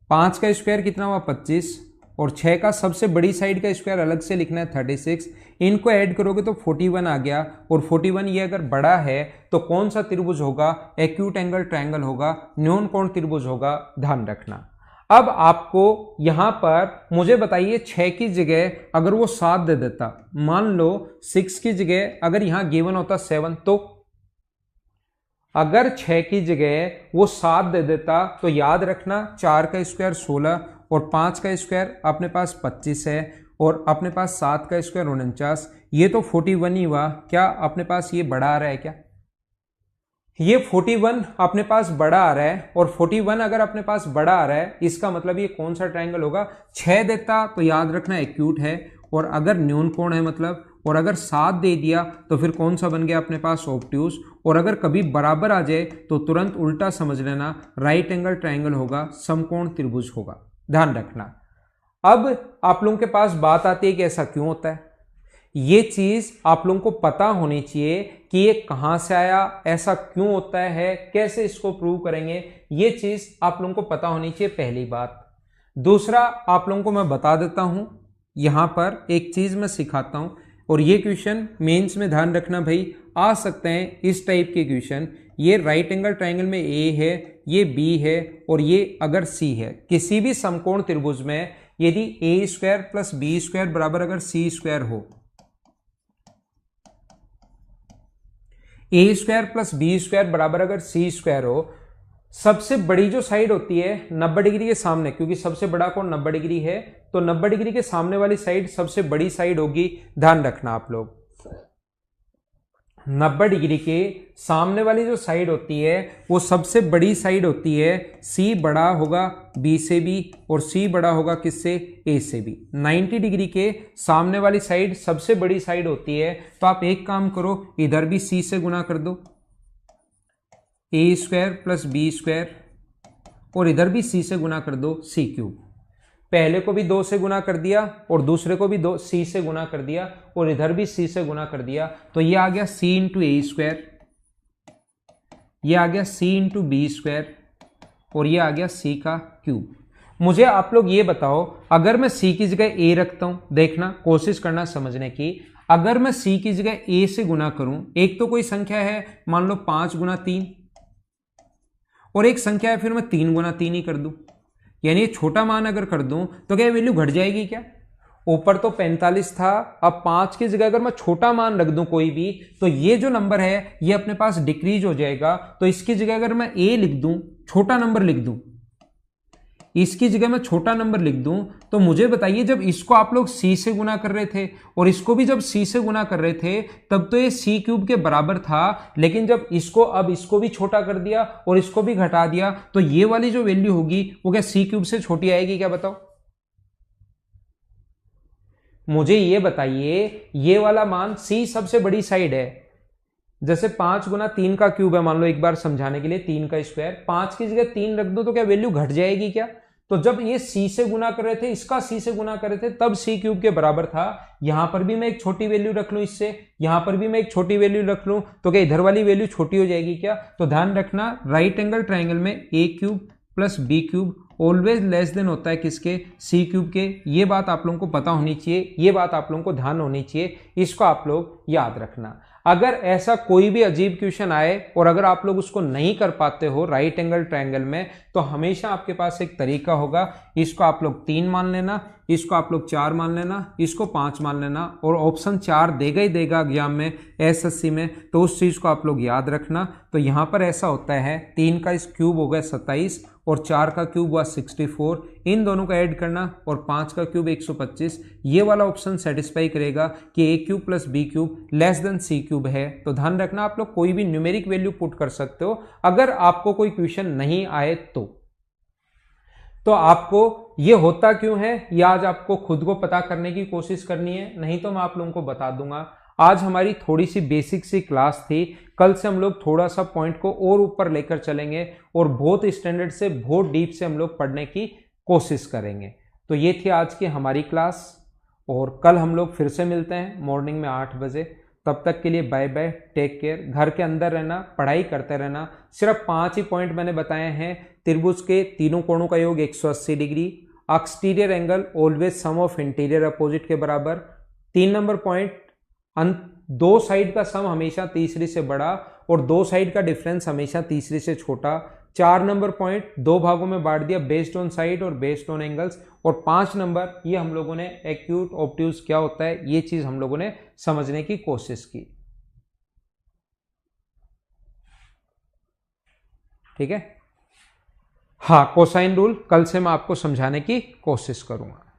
5 का स्क्वायर कितना हुआ 25, और 6 का सबसे बड़ी साइड का स्क्वायर अलग से लिखना है 36। इनको ऐड करोगे तो 41 आ गया, और 41 ये अगर बड़ा है तो कौन सा त्रिभुज होगा? एक्यूट एंगल ट्रायंगल होगा, न्यून कोण त्रिभुज होगा, ध्यान रखना। अब आपको यहां पर मुझे बताइए 6 की जगह अगर वो 7 दे देता, मान लो 6 की जगह अगर यहां गिवन होता 7, तो अगर 6 की जगह वो 7 दे देता तो याद रखना 4 का स्क्वायर 16 और 5 का स्क्वायर अपने पास 25 है, और अपने पास 7 का स्क्वायर 49, ये तो 41 ही हुआ। क्या अपने पास ये बड़ा आ रहा है? क्या ये 41 अपने पास बड़ा आ रहा है? और 41 अगर अपने पास बड़ा आ रहा है इसका मतलब ये कौन सा ट्रायंगल होगा? 6 देता तो याद रखना एक्यूट है, और अगर न्यून कोण है मतलब, और अगर 7 दे दिया तो फिर कौन सा बन गया अपने पास? ऑब्ट्यूज। और अगर कभी बराबर आ जाए तो तुरंत उल्टा समझ लेना, राइट एंगल ट्रायंगल होगा, समकोण त्रिभुज होगा, ध्यान रखना। अब आप लोगों के पास बात आती है कि ऐसा क्यों होता है। ये चीज आप लोगों को पता होनी चाहिए कि ये कहां से आया, ऐसा क्यों होता है, कैसे इसको प्रूव करेंगे, ये चीज आप लोगों को पता होनी चाहिए, पहली बात। दूसरा आप लोगों को मैं बता देता हूं, यहां पर एक चीज मैं सिखाता हूं, और ये क्वेश्चन मेंस में ध्यान रखना भाई, आ सकते हैं इस टाइप के क्वेश्चन। ये राइट एंगल ट्रायंगल में ए है, ये बी है, और ये अगर सी है, किसी भी समकोण त्रिभुज में यदि A square plus B square बराबर अगर सी स्क्वायर हो, ए स्क्वायर प्लस बी स्क्वायर बराबर अगर सी स्क्वायर हो, सबसे बड़ी जो साइड होती है 90 डिग्री के सामने, क्योंकि सबसे बड़ा कोण 90 डिग्री है, तो 90 डिग्री के सामने वाली साइड सबसे बड़ी साइड होगी, ध्यान रखना आप लोग। 90 डिग्री के सामने वाली जो साइड होती है वो सबसे बड़ी साइड होती है, सी बड़ा होगा बी से भी, और सी बड़ा होगा किससे? ए से भी। 90 डिग्री के सामने वाली साइड सबसे बड़ी साइड होती है, तो आप एक काम करो, इधर भी सी से गुना कर दो, ए स्क्वायर प्लस बी स्क्वायर, और इधर भी सी से गुना कर दो, सी क्यूब। पहले को भी 2 से गुना कर दिया और दूसरे को भी 2 सी से गुना कर दिया, और इधर भी सी से गुना कर दिया, तो ये आ गया सी इंटू ए स्क्वायर, ये आ गया सी इंटू बी स्क्वायर, और ये आ गया सी का क्यूब। मुझे आप लोग ये बताओ, अगर मैं सी की जगह ए रखता हूं, देखना कोशिश करना समझने की, अगर मैं सी की जगह ए से गुना करूं, एक तो कोई संख्या है मान लो 5 गुना 3, और एक संख्या है फिर मैं 3 गुना 3 ही कर दूं, यानी छोटा मान अगर कर दूं तो क्या वैल्यू घट जाएगी? क्या ऊपर तो 45 था, अब 5 की जगह अगर मैं छोटा मान रख दूं कोई भी, तो ये जो नंबर है ये अपने पास डिक्रीज हो जाएगा। तो इसकी जगह अगर मैं ए लिख दूं, छोटा नंबर लिख दूं, इसकी जगह मैं छोटा नंबर लिख दूं, तो मुझे बताइए जब इसको आप लोग सी से गुना कर रहे थे और इसको भी जब सी से गुना कर रहे थे, तब तो ये सी क्यूब के बराबर था, लेकिन जब इसको अब इसको भी छोटा कर दिया और इसको भी घटा दिया, तो ये वाली जो वैल्यू होगी वो क्या सी क्यूब से छोटी आएगी? क्या बताओ मुझे, ये बताइए। ये वाला मान सी सबसे बड़ी साइड है, जैसे 5 गुना 3 का क्यूब है, मान लो एक बार समझाने के लिए 3 का स्क्वायर, 5 की जगह 3 रख दो तो क्या वैल्यू घट जाएगी? क्या तो जब ये सी से गुना कर रहे थे, इसका सी से गुना कर रहे थे, तब सी क्यूब के बराबर था। यहां पर भी मैं एक छोटी वैल्यू रख लूं इससे, यहां पर भी मैं एक छोटी वैल्यू रख लूं, तो क्या इधर वाली वैल्यू छोटी हो जाएगी? क्या तो ध्यान रखना, राइट एंगल ट्राइंगल में A cube plus B cube always less than होता है किसके? सी क्यूब के। ये बात आप लोगों को पता होनी चाहिए, ये बात आप लोगों को ध्यान होनी चाहिए, इसको आप लोग याद रखना। अगर ऐसा कोई भी अजीब क्वेश्चन आए और अगर आप लोग उसको नहीं कर पाते हो राइट एंगल ट्रायंगल में, तो हमेशा आपके पास एक तरीका होगा, इसको आप लोग 3 मान लेना, इसको आप लोग 4 मान लेना, इसको 5 मान लेना, और ऑप्शन 4 देगा ही देगा एग्जाम में एसएससी में, तो उस चीज को आप लोग याद रखना। तो यहां पर ऐसा होता है, 3 का इस क्यूब हो गया 27 और 4 का क्यूब हुआ 64, इन दोनों का ऐड करना और 5 का क्यूब 125, ये वाला ऑप्शन सेटिस्फाई करेगा कि A cube plus B cube less than C cube है। तो ध्यान रखना, आप लोग कोई भी न्यूमेरिक वैल्यू पुट कर सकते हो अगर आपको कोई क्वेश्चन नहीं आए तो आपको ये होता क्यों है, ये आज आपको खुद को पता करने की कोशिश करनी है, नहीं तो मैं आप लोगों को बता दूंगा। आज हमारी थोड़ी सी बेसिक सी क्लास थी, कल से हम लोग थोड़ा सा पॉइंट को और ऊपर लेकर चलेंगे और बहुत स्टैंडर्ड से बहुत डीप से हम लोग पढ़ने की कोशिश करेंगे। तो ये थी आज की हमारी क्लास, और कल हम लोग फिर से मिलते हैं मॉर्निंग में 8 बजे। तब तक के लिए बाय बाय, टेक केयर। घर के अंदर रहना, पढ़ाई करते रहना। सिर्फ 5 ही पॉइंट मैंने बताए हैं। त्रिभुज के तीनों कोणों का योग 180 degree, exterior angle always sum of interior opposite के बराबर। 3 नंबर पॉइंट, दो साइड का सम हमेशा तीसरी से बड़ा और दो साइड का डिफरेंस हमेशा तीसरी से छोटा। 4 नंबर पॉइंट दो भागों में बांट दिया, बेस्ड ऑन साइड और बेस्ड ऑन एंगल्स। और 5 नंबर ये हम लोगों ने एक्यूट ऑब्ट्यूज क्या होता है ये चीज हम लोगों ने समझने की कोशिश की। ठीक है, हाँ कोसाइन रूल कल से मैं आपको समझाने की कोशिश करूंगा।